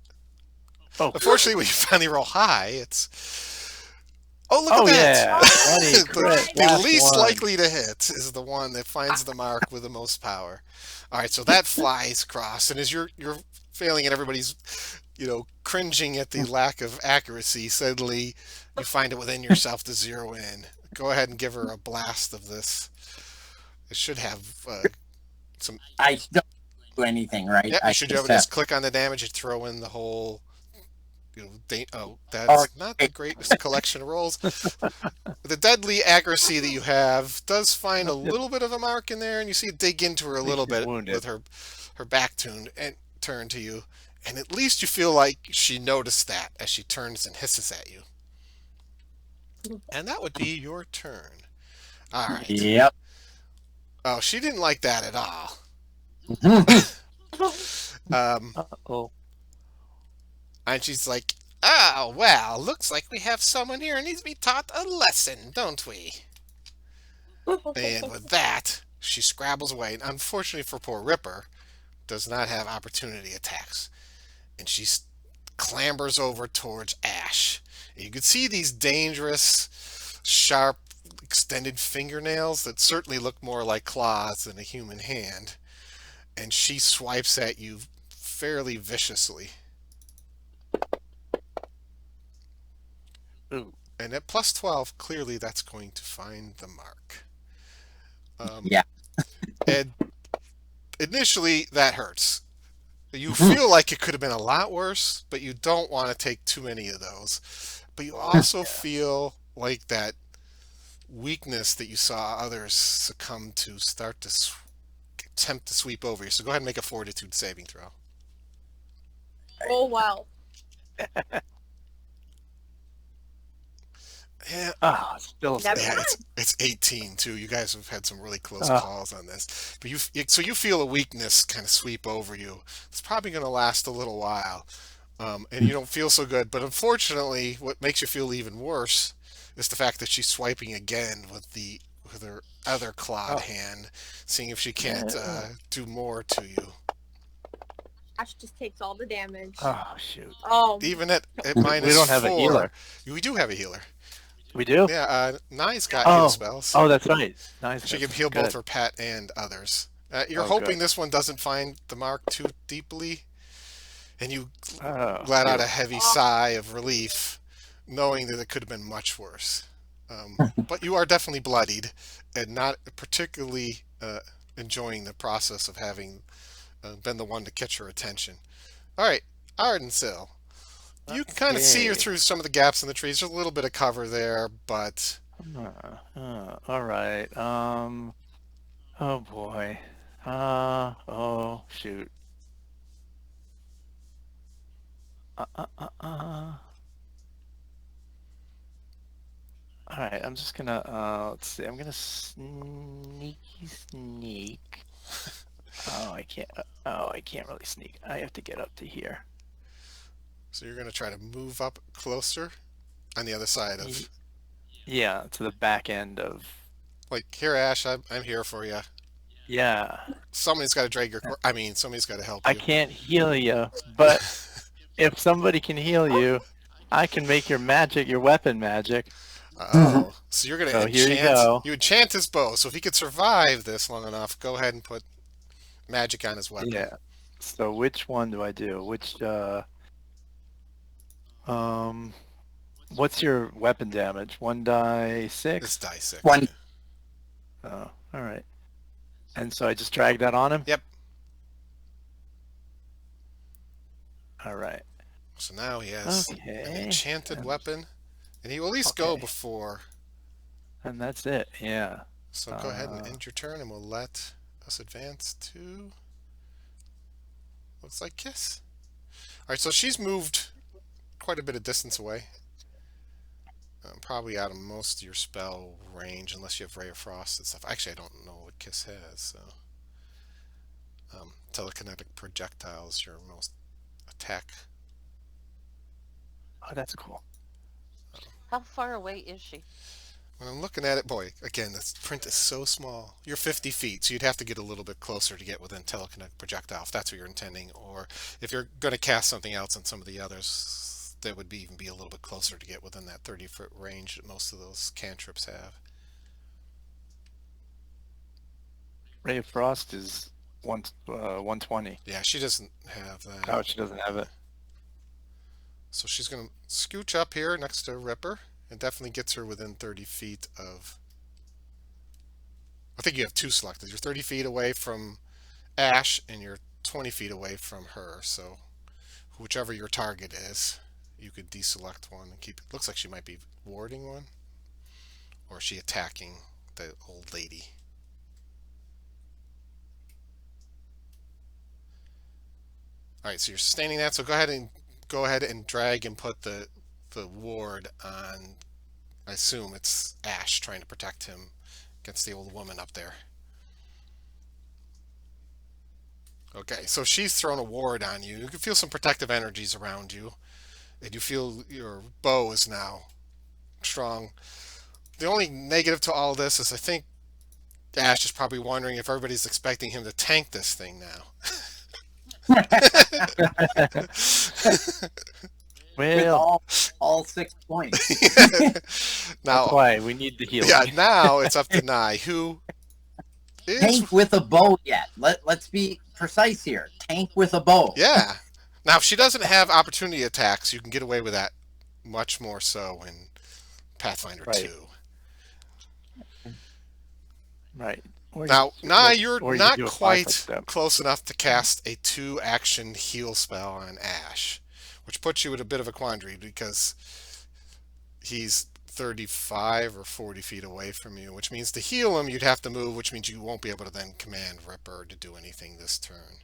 Oh, Unfortunately, when you finally roll high, it's. Oh, look oh at yeah, that! 20 crit, The last least one. likely to hit is the one that finds the mark with the most power. All right, so that flies across, and as you're failing and everybody's, cringing at the lack of accuracy, suddenly you find it within yourself to zero in. Go ahead and give her a blast of this. It should have some. I don't do anything, right? Yeah, I you should be able just to have- just click on the damage and throw in the whole. Oh, That's not the greatest collection of rolls. The deadly accuracy that you have does find a little bit of a mark in there, and you see it dig into her a little she's bit wounded. with her back turned to you, and at least you feel like she noticed that as she turns and hisses at you. And that would be your turn. All right. Yep. Oh, she didn't like that at all. Uh-oh. And she's like, "Oh, well, looks like we have someone here who needs to be taught a lesson, don't we?" And with that, she scrabbles away. And unfortunately for poor Ripper, does not have opportunity attacks. And she clambers over towards Ash. And you can see these dangerous, sharp, extended fingernails that certainly look more like claws than a human hand. And she swipes at you fairly viciously. Ooh. And at plus 12, clearly that's going to find the mark. Yeah. And initially, that hurts. You feel like it could have been a lot worse, but you don't want to take too many of those. But you also feel like that weakness that you saw others succumb to start to attempt to sweep over you. So go ahead and make a fortitude saving throw. Oh wow. Yeah, Oh, still Never yeah, failed. mind. it's 18 too. You guys have had some really close Oh, calls on this, but so you feel a weakness kind of sweep over you. It's probably going to last a little while, and you don't feel so good. But unfortunately, what makes you feel even worse is the fact that she's swiping again with her other clawed oh, hand, seeing if she can't yeah. do more to you. Ash just takes all the damage. Oh, shoot. Even at We minus don't have a four, healer. we do have a healer. We do? Yeah, Nai's got heal Oh, spells. oh, that's right. Nice. She can That's heal both good. her pet and others. You're Oh, hoping good. this one doesn't find the mark too deeply, and you Oh, let out phew. a heavy Oh, sigh of relief, knowing that it could have been much worse. But you are definitely bloodied, and not particularly enjoying the process of having been the one to catch her attention. All right, Ardensil. You can kind of see her Okay. through some of the gaps in the trees. There's a little bit of cover there, but All right. Oh boy. Oh shoot. Uh, uh, uh, uh. All right. I'm just gonna. Let's see. I'm gonna sneaky sneak. Oh, I can't. Oh, I can't really sneak. I have to get up to here. so you're going to try to move up closer on the other side Ye- of. Yeah, to the back end of. Like, here, Ash, I'm here for you. Yeah. Somebody's got to drag your. I mean, somebody's got to help I you. can't heal you, but if somebody can heal you, I can make your weapon magic. Oh, so you're going to So here you enchant. go. You enchant his bow. So if he could survive this long enough, go ahead and put magic on his weapon. Yeah. So which one do I do? Um, what's your weapon damage? 1d6? It's die six. One. Yeah. Oh, all right. And so I just drag that on him? Yep. All right. So now he has an Okay. enchanted And, weapon, and he will at least go okay. before. And that's it. Yeah. So go ahead and Uh, end your turn, and we'll let us advance to. Looks like Kiss. All right, so she's moved quite a bit of distance away. Probably out of most of your spell range, unless you have Ray of Frost and stuff. Actually, I don't know what Kiss has, so. Telekinetic projectiles, your most attack. oh, that's cool. How far away is she? When I'm looking at it, boy, again, this print is so small. You're 50 feet, so you'd have to get a little bit closer to get within telekinetic projectile, if that's what you're intending. Or if you're going to cast something else on some of the others, that would even be a little bit closer to get within that 30-foot range that most of those cantrips have. Ray of Frost is 120. Yeah, she doesn't have that. Oh, she doesn't have it. So she's going to scooch up here next to Ripper and definitely gets her within 30 feet of. I think you have two selected. You're 30 feet away from Ash and you're 20 feet away from her. So whichever your target is, you could deselect one and keep it. Looks like she might be warding one. Or is she attacking the old lady? Alright, so you're sustaining that. So go ahead and drag and put the ward on. I assume it's Ash trying to protect him against the old woman up there. Okay, so she's thrown a ward on you. You can feel some protective energies around you, and you feel your bow is now strong. The only negative to all this is I think Ash is probably wondering if everybody's expecting him to tank this thing now. With Well, all 6 points. that's Now, why we need the healing. yeah, now it's up to Nye, who is, Tank with a bow yet. Let's be precise here. Tank with a bow. yeah. Now, if she doesn't have opportunity attacks, you can get away with that much more so in Pathfinder Right. 2. Right. Now, Nye, you're or you not do a quite 5-foot step. close enough to cast a 2-action heal spell on Ash, which puts you in a bit of a quandary because he's 35 or 40 feet away from you, which means to heal him, you'd have to move, which means you won't be able to then command Ripper to do anything this turn.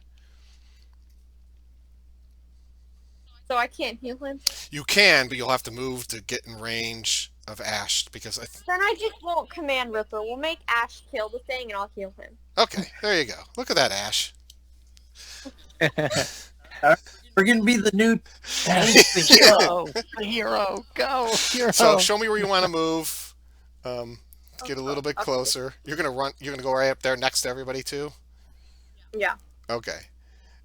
So I can't heal him. You can, but you'll have to move to get in range of Ash because Then I just won't command Ripper. We'll make Ash kill the thing, and I'll heal him. okay, there you go. Look at that, Ash. We're gonna be the new tank. The hero. The hero. Go, hero. So show me where you want to move. Get a little bit Okay. closer. You're gonna run. You're gonna go right up there next to everybody too. Yeah. Okay.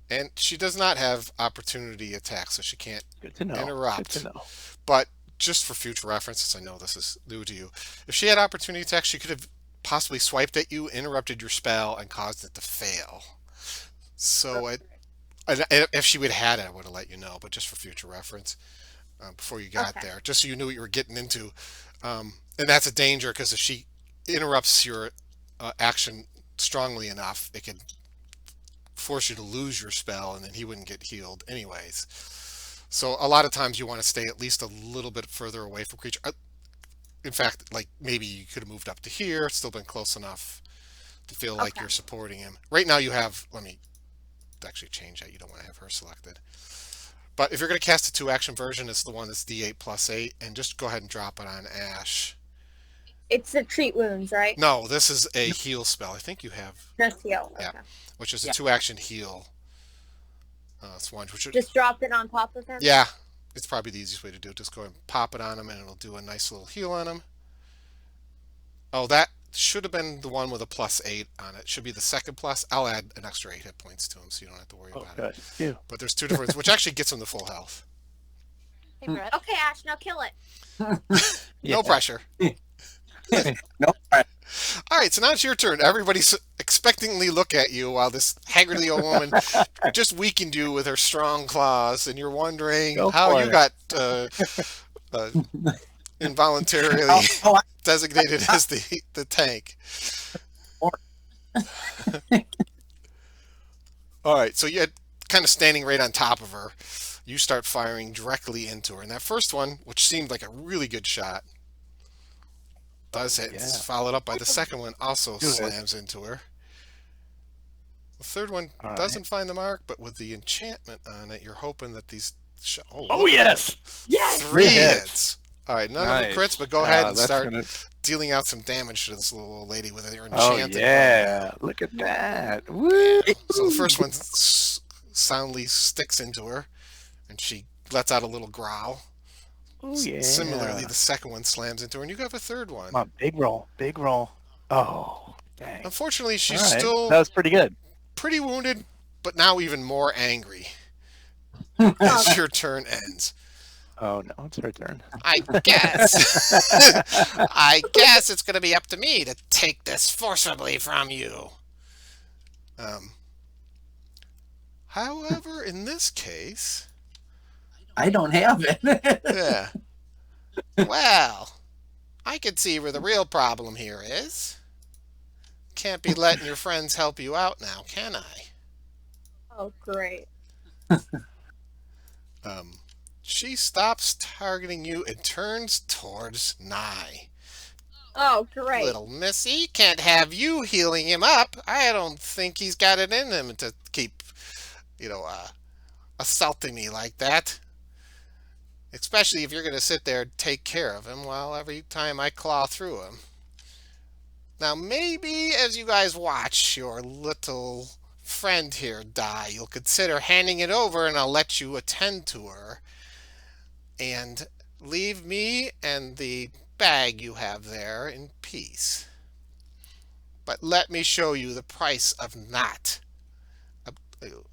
And she does not have opportunity attack, so she can't Good to know. interrupt. Good to know. But just for future reference, since I know this is new to you, if she had opportunity attack, she could have possibly swiped at you, interrupted your spell, and caused it to fail. So if she would have had it, I would have let you know. But just for future reference, before you got Okay. there, just so you knew what you were getting into, and that's a danger because if she interrupts your action strongly enough, it could force you to lose your spell, and then he wouldn't get healed anyways. So a lot of times you want to stay at least a little bit further away from creature. In fact, like maybe you could have moved up to here, still been close enough to feel like Okay. you're supporting him. Right now you have, let me actually change that. You don't want to have her selected. But if you're going to cast a 2-action version, it's the one that's D8 plus 8, and just go ahead and drop it on Ash. It's the treat wounds, right? No, this is a heal spell. I think you have, Just heal. Yeah. Okay. which is a Yeah. 2-action heal. It's one which Just drop it on top of him. yeah, it's probably the easiest way to do it. Just go ahead and pop it on him, and it'll do a nice little heal on him. Oh, that should have been the one with a +8 on it. Should be the second plus. I'll add an extra 8 hit points to him, so you don't have to worry Oh, about good. it. You. But there's 2 different, which actually gets him to full health. Hey, Brett. Okay, Ash, now kill it. No pressure. No. All right, so now it's your turn. Everybody's expectantly look at you while this haggardly old woman just weakened you with her strong claws, and you're wondering Go how for you it. got uh, involuntarily Oh, designated as the tank. All right, so you're kind of standing right on top of her. You start firing directly into her, and that first one, which seemed like a really good shot, does hit. It's Yeah. followed up by the second one, also Good. slams into her. The third one All right. doesn't find the mark, but with the enchantment on it, you're hoping that these. Oh, yes. Yes. 3 Hits. hits. All right, none of Nice. the crits, but go ahead and that's start gonna- dealing out some damage to this little old lady with your Oh, enchanted bow. yeah. Look at that. Woo. So the first one soundly sticks into her, and she lets out a little growl. Oh, yeah. Similarly, the second one slams into her, and you have a third one. Come on, big roll. Big roll. Oh, dang. Unfortunately, she's All right. still That was pretty good. pretty wounded, but now even more angry as your turn ends. Oh, no. It's her turn. I guess. I guess it's going to be up to me to take this forcibly from you. However, in this case, I don't have it. yeah. Well, I can see where the real problem here is. Can't be letting your friends help you out now, can I? Oh, great. She stops targeting you and turns towards Nye. Oh, great. Little missy, can't have you healing him up. I don't think he's got it in him to keep, assaulting me like that. Especially if you're going to sit there and take care of him while every time I claw through him. Now, maybe as you guys watch your little friend here die, you'll consider handing it over and I'll let you attend to her. And leave me and the bag you have there in peace. But let me show you the price of not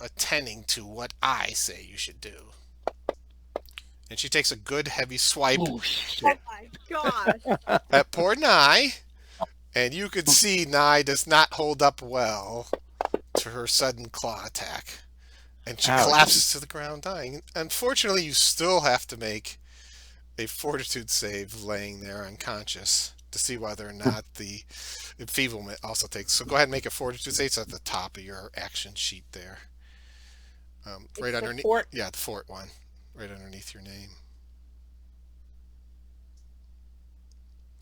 attending to what I say you should do. And she takes a good heavy swipe Oh Oh shit. my gosh. at poor Nye, and you could see Nye does not hold up well to her sudden claw attack. And she Ouch. collapses to the ground dying. Unfortunately, you still have to make a fortitude save laying there unconscious to see whether or not the enfeeblement also takes. So go ahead and make a fortitude save. It's at the top of your action sheet there. Right It's the underneath. fort. Yeah, the fort one. Right underneath your name.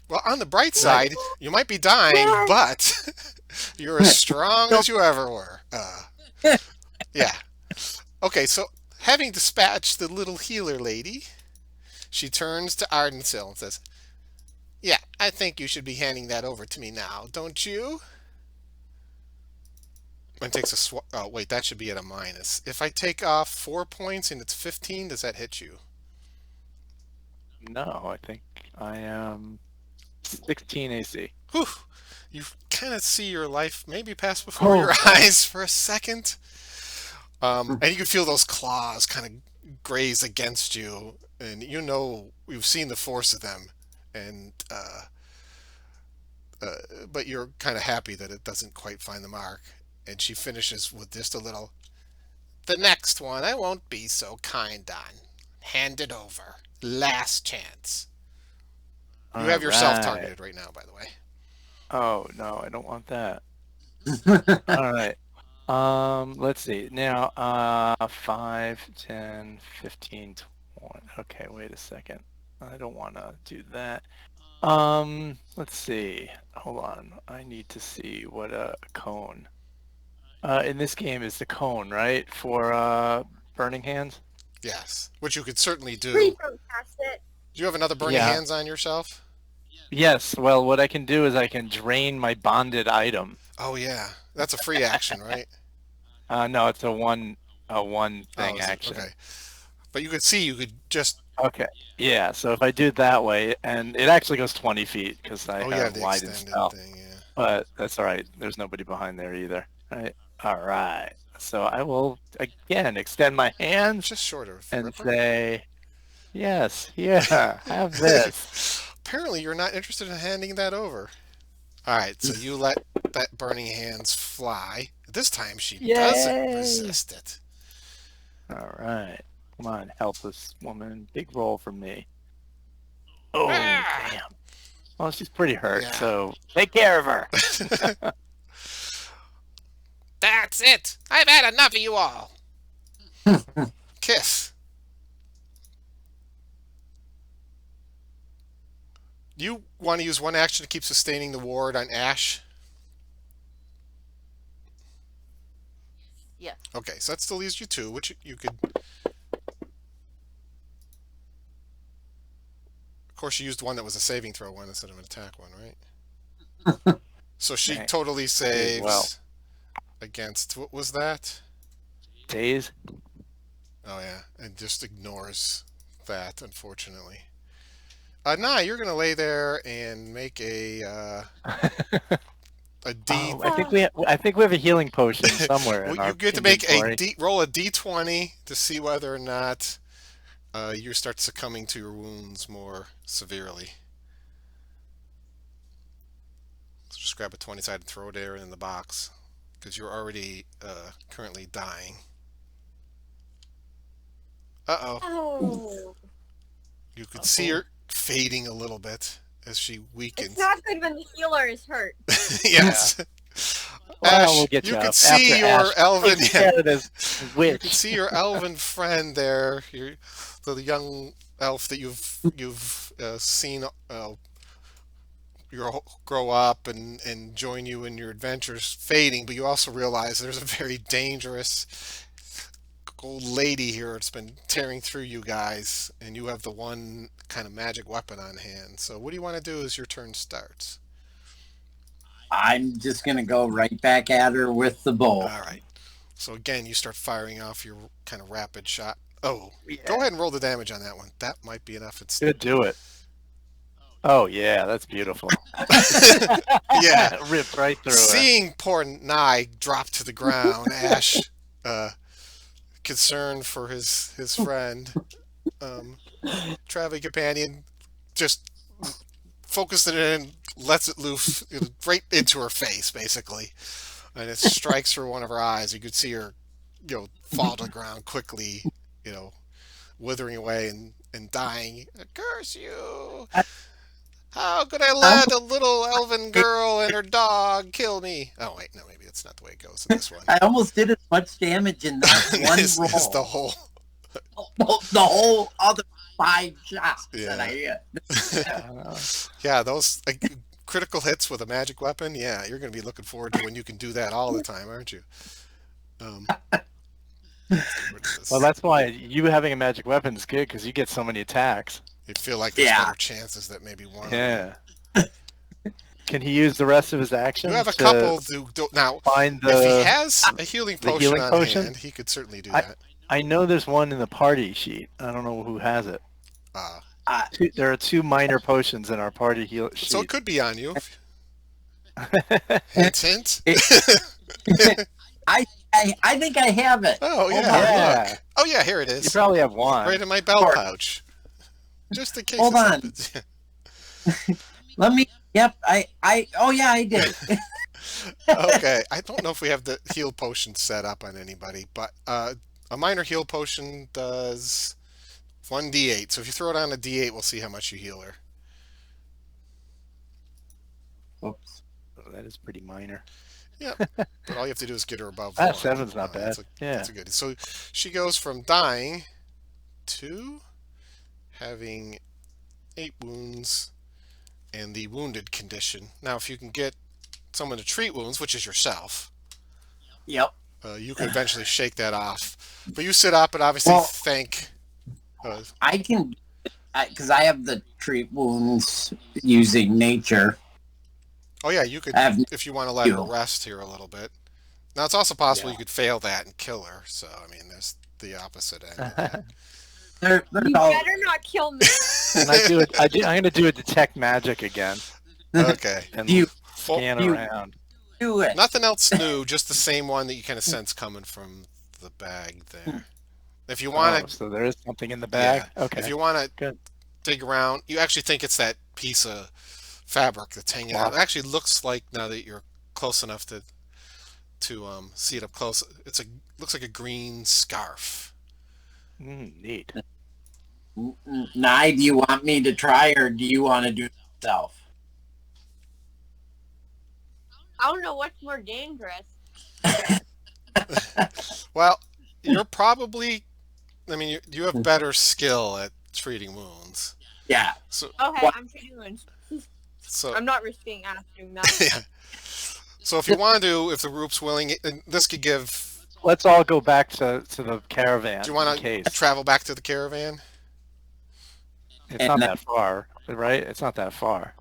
Well, on the bright Nice. side, you might be dying, Yes. but you're as strong as you ever were. Yeah. Okay, so having dispatched the little healer lady, she turns to Ardensil and says, "Yeah, I think you should be handing that over to me now, don't you?" And takes a oh, wait, that should be at a minus. If I take off 4 points and it's 15, does that hit you? No, I think I am 16 AC. Whew. You kind of see your life maybe pass before your God. eyes for a second. And you can feel those claws kind of graze against you, and you know you've seen the force of them, and but you're kind of happy that it doesn't quite find the mark. And she finishes with just a little. The next one I won't be so kind on. Hand it over. Last chance. You All have yourself right. targeted right now, by the way. Oh no, I don't want that. All right. Let's see. Now, 5, 10, 15, 20. Okay, wait a second. I don't want to do that. Let's see. Hold on. I need to see what a cone. In this game is the cone, right? For burning hands? Yes, which you could certainly Please do. don't cast it. Do you have another burning Yeah. hands on yourself? Yes. Well, what I can do is I can drain my bonded item. Oh yeah, that's a free action, right? No, it's a one thing Oh, is it? action. Okay. But you could see you could just. Okay. Yeah, so if I do it that way, and it actually goes 20 feet because I Oh, you have have the widened extended spell, thing, yeah. but that's all right. There's nobody behind there either. All right. So I will again extend my hands Just short of and Ripper. say, yes, yeah, have this. Apparently, you're not interested in handing that over. All right, so you let that burning hands fly. This time, she doesn't Yay! resist it. All right. Come on, helpless woman. Big roll for me. Oh, Ah! damn. Well, she's pretty hurt, Yeah. so take care of her. That's it. I've had enough of you all. Kiss. You want to use one action to keep sustaining the ward on Ash? Yes. Okay, so that still leaves you two, which you could. Of course, you used one that was a saving throw one instead of an attack one, right? So she Right. totally saves Well. against. What was that? Days? Oh, yeah, and just ignores that, unfortunately. Nah, you're going to lay there and make a D. Oh, I think we have a healing potion somewhere in Well, our you get to make inventory. roll a D20 to see whether or not you start succumbing to your wounds more severely. So just grab a 20 sided and throw it there in the box because you're already currently dying. Uh-oh. Oh. You could see her fading a little bit as she weakens. It's not good when the healer is hurt. Yes. Well, Ash, we'll get you up could see after your Ash elven. takes care of this You could witch. see your elven friend there, the young elf that you've seen grow up and join you in your adventures fading, but you also realize there's a very dangerous old lady here that's been tearing through you guys, and you have the one kind of magic weapon on hand. So what do you want to do as your turn starts? I'm just going to go right back at her with the bow. All right. So again, you start firing off your kind of rapid shot. Oh, go Yeah. ahead and roll the damage on that one. That might be enough. It's Good, do it. Oh yeah, that's beautiful. yeah. Ripped right through her. Seeing poor Nye drop to the ground, Ash, uh, concerned for his friend, um, traveling companion, just focuses it in, lets it loose right into her face, basically, and it strikes through one of her eyes. You could see her, fall to the ground quickly, you know, withering away and dying. Curse you! How could I I let a little elven girl and her dog kill me? Oh wait, no, maybe that's not the way it goes in this one. I almost did as much damage in that one This is the roll. whole. The whole other 5 shots that I Yeah, hit. yeah. Those critical hits with a magic weapon. Yeah, you're going to be looking forward to when you can do that all the time, aren't you? Um, let's get rid of Well, this. that's why you having a magic weapon is good because you get so many attacks. You feel like there's Yeah. better chances that maybe one of them. Yeah. Can he use the rest of his You action have a to couple to do now. find If he the? has a healing the potion healing on potion? hand, he could certainly do I- that. I know there's one in the party sheet. I don't know who has it. Uh, There are 2 minor potions in our party heal sheet. so it could be on you. Hint, hint. I think I have it. Oh Hold yeah, on. Yeah. look. Oh yeah, here it You is. probably have one. Right in my belt Sure. pouch. Just in case Hold this on. happens. Let me. Yep. Oh yeah, I did. Okay, I don't know if we have the heal potion set up on anybody, but a minor heal potion does 1d8. So if you throw it on a d8, we'll see how much you heal her. Oops. Oh, that is pretty minor. Yep. But all you have to do is get her above Ah, 1. 7's not bad. That's Yeah. that's a good. So she goes from dying to having 8 wounds and the wounded condition. Now, if you can get someone to treat wounds, which is yourself, Yep. you could eventually shake that off. But you sit up and obviously Well- thank. I can, because I have the treat wounds using nature. Oh yeah, you could I have if you want to let her you. rest here a little bit. Now it's also possible Yeah. you could fail that and kill her. So I mean, there's the opposite end of that. They're You all, better not kill me. And I'm going to do a detect magic again Okay. and You- scan you- around. do it. Nothing else new, just the same one that you kind of sense coming from the bag there. If you want Oh, to, so there is something in the bag. Okay. if you want to Good. dig around, you actually think it's that piece of fabric that's hanging out. It Cloth. actually looks like, now that you're close enough to see it up close, looks like a green scarf. Neat. Nye, do you want me to try or do you want to do it yourself? I don't know what's more dangerous. Well, you're probably, I mean, you have better skill at treating wounds. Yeah. So, Okay, What? I'm treating wounds. so I'm not risking asking that. yeah. So if you want to, if the group's willing, and this could give. Let's all go back to the caravan. Do you want in to case. travel back to the caravan? It's And not that- that far, right? It's not that far.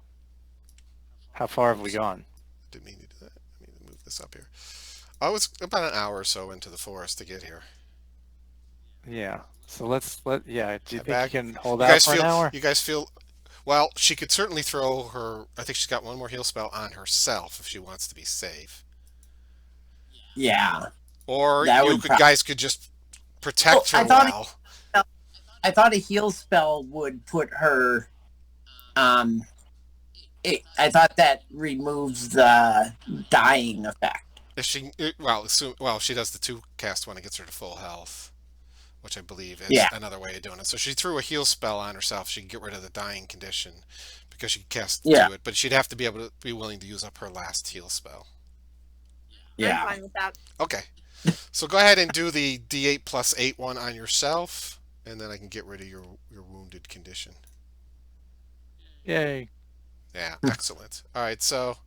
How far have we gone? Didn't mean to do that. I mean to move this up here. I was about an hour or so into the forest to get here. Yeah. So yeah. Do you think Back- you can hold You out guys for feel? an hour? You guys feel? Well, she could certainly throw her. I think she's got one more heal spell on herself if she wants to be safe. Yeah. Or That you would guys could just protect Well, I her thought well. I thought a heal spell would put her. I thought that removes the dying effect. If she she does the 2 cast one, it gets her to full health, which I believe is Yeah. another way of doing it. So she threw a heal spell on herself. She can get rid of the dying condition because she can cast Yeah. to it, but she'd have to be able to be willing to use up her last heal spell. I'm Yeah. fine with that. Okay, so go ahead and do the D8 plus 8 one on yourself, and then I can get rid of your wounded condition. Yay. Yeah, excellent. All right, so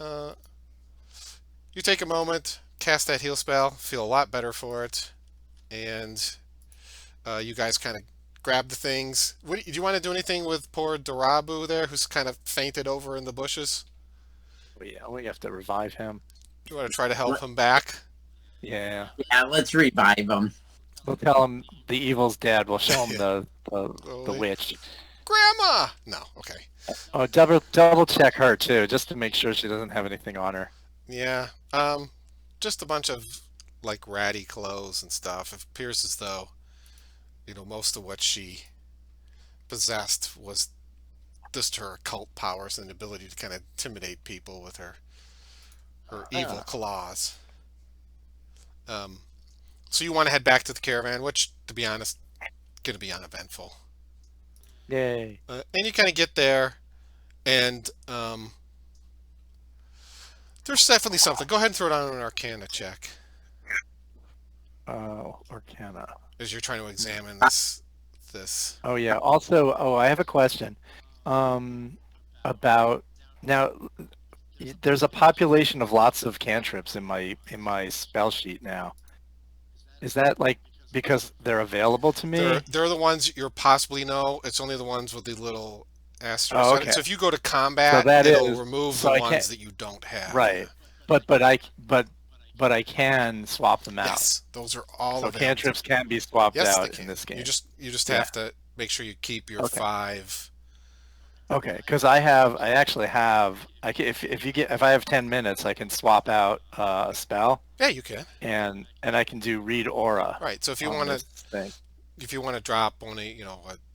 you take a moment, cast that heal spell, feel a lot better for it, and you guys kind of grab the things. Do you want to do anything with poor Dorabu there, who's kind of fainted over in the bushes? Yeah, we have to revive him. Do you want to try to help him back? Yeah. Yeah, let's revive him. We'll tell him the evil's dead. We'll show him Yeah. the Really? witch. Grandma! No, okay. Oh, double check her too, just to make sure she doesn't have anything on her. Yeah. Just a bunch of like ratty clothes and stuff. It appears as though, most of what she possessed was just her occult powers and ability to kind of intimidate people with her evil Ah, claws. Um, so you want to head back to the caravan, which, to be honest, gonna be uneventful. yay. And you kind of get there, and there's definitely something. Go ahead and throw it on an Arcana check Arcana. as you're trying to examine this. Oh yeah. Also, I have a question. About now. There's a population of lots of cantrips in my spell sheet now. Is that like because they're available to They're me? they're the ones you're possibly know. It's only the ones with the little asterisks Oh, on it. okay. So if you go to So combat, that it'll is remove the so I can't ones that you don't have. right, Yeah. but I can swap them out. Yes, those are all So available to. cantrips can be swapped Yes, they out in can. this You game. just Yeah. have to make sure you keep your Okay. 5. Okay. Because I actually have. If I have 10 minutes, I can swap out a spell, Yeah, you can. and I can do read aura Right. So on this thing. if you want to drop only,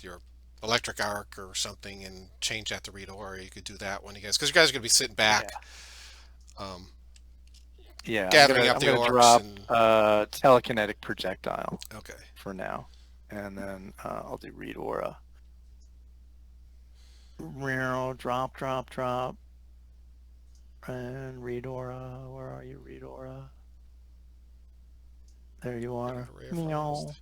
your electric arc or something and change that to read aura, you could do that one, you guys, because you guys are going to be sitting Yeah. back, um, Yeah. I'm gathering gonna up I'm the gonna orcs drop and. telekinetic projectile Okay. for now, and then I'll do read aura. Drop, drop, drop, and read aura. Where are you, read aura? There you are. Ray of Meow. Frost.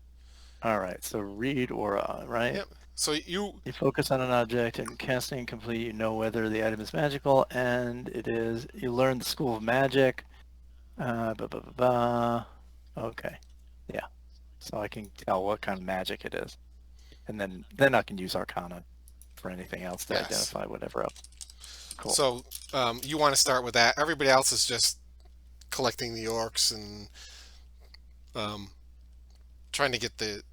All right, so read aura, right? Yep. So you. You focus on an object and casting complete, you know whether the item is magical, and it is. You learn the school of magic. Ba, ba, ba, ba. Okay, yeah. So I can tell what kind of magic it is, and then I can use Arcana for anything else to Yes. identify whatever else. Cool. So you want to start with that. Everybody else is just collecting the orcs and um, trying to get the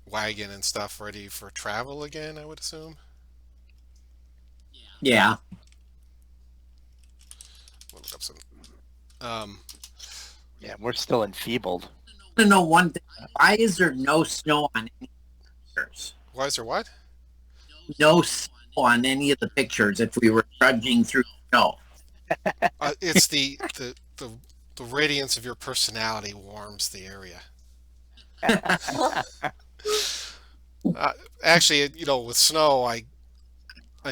wagon and stuff ready for travel again, I would assume. Yeah. We'll look up some. Um, Yeah, we're still enfeebled. I want to know one thing. Why is there no snow on any pictures? why is there what? No snow on any of the pictures if we were trudging through snow. It's the radiance of your personality warms the area. Uh, Actually, with snow, I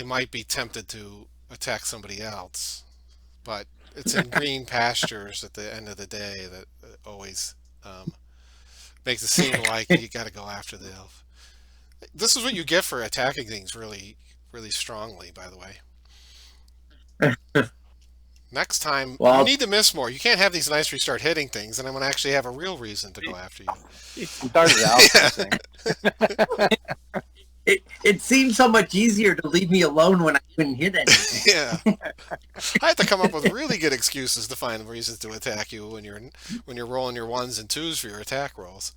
might be tempted to attack somebody else, but it's in green pastures at the end of the day that always makes it seem like you got to go after the elf. This is what you get for attacking things really, really strongly, by the way. Next time, you Well, need to miss more. You can't have these nights where you start hitting things, and I'm going to actually have a real reason to go after you. It started out missing. it seemed so much easier to leave me alone when I couldn't hit anything. Yeah, I have to come up with really good excuses to find reasons to attack you when you're rolling your ones and twos for your attack rolls.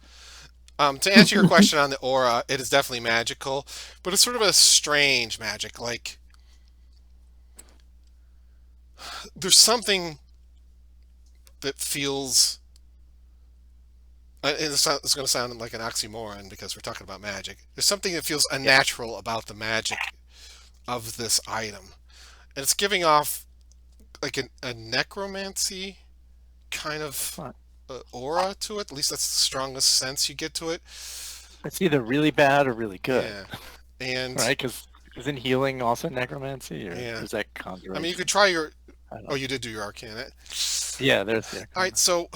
To answer your question on the aura, it is definitely magical, but it's sort of a strange magic. Like there's something that feels. It's going to sound like an oxymoron because we're talking about magic. There's something that feels unnatural about the magic of this item, and it's giving off like a necromancy kind of Huh. aura to it. At least that's the strongest sense you get to it. It's either really bad or really good, Yeah, and right? Because isn't healing also necromancy, or yeah, is that I conjuration? mean, you could try your. I don't Oh, know. you did do your arcana. Yeah, there's the All Arcana. right, so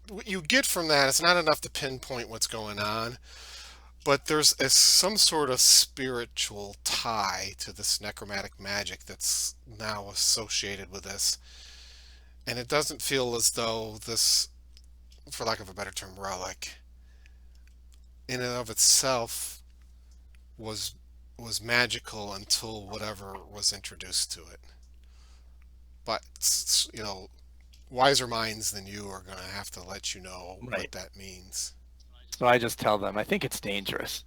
what you get from that is not enough to pinpoint what's going on, but there's some sort of spiritual tie to this necromantic magic that's now associated with this. And it doesn't feel as though this, for lack of a better term, relic, in and of itself was magical until whatever was introduced to it. But wiser minds than you are going to have to let you know what Right. that means. So I just tell them, I think it's dangerous.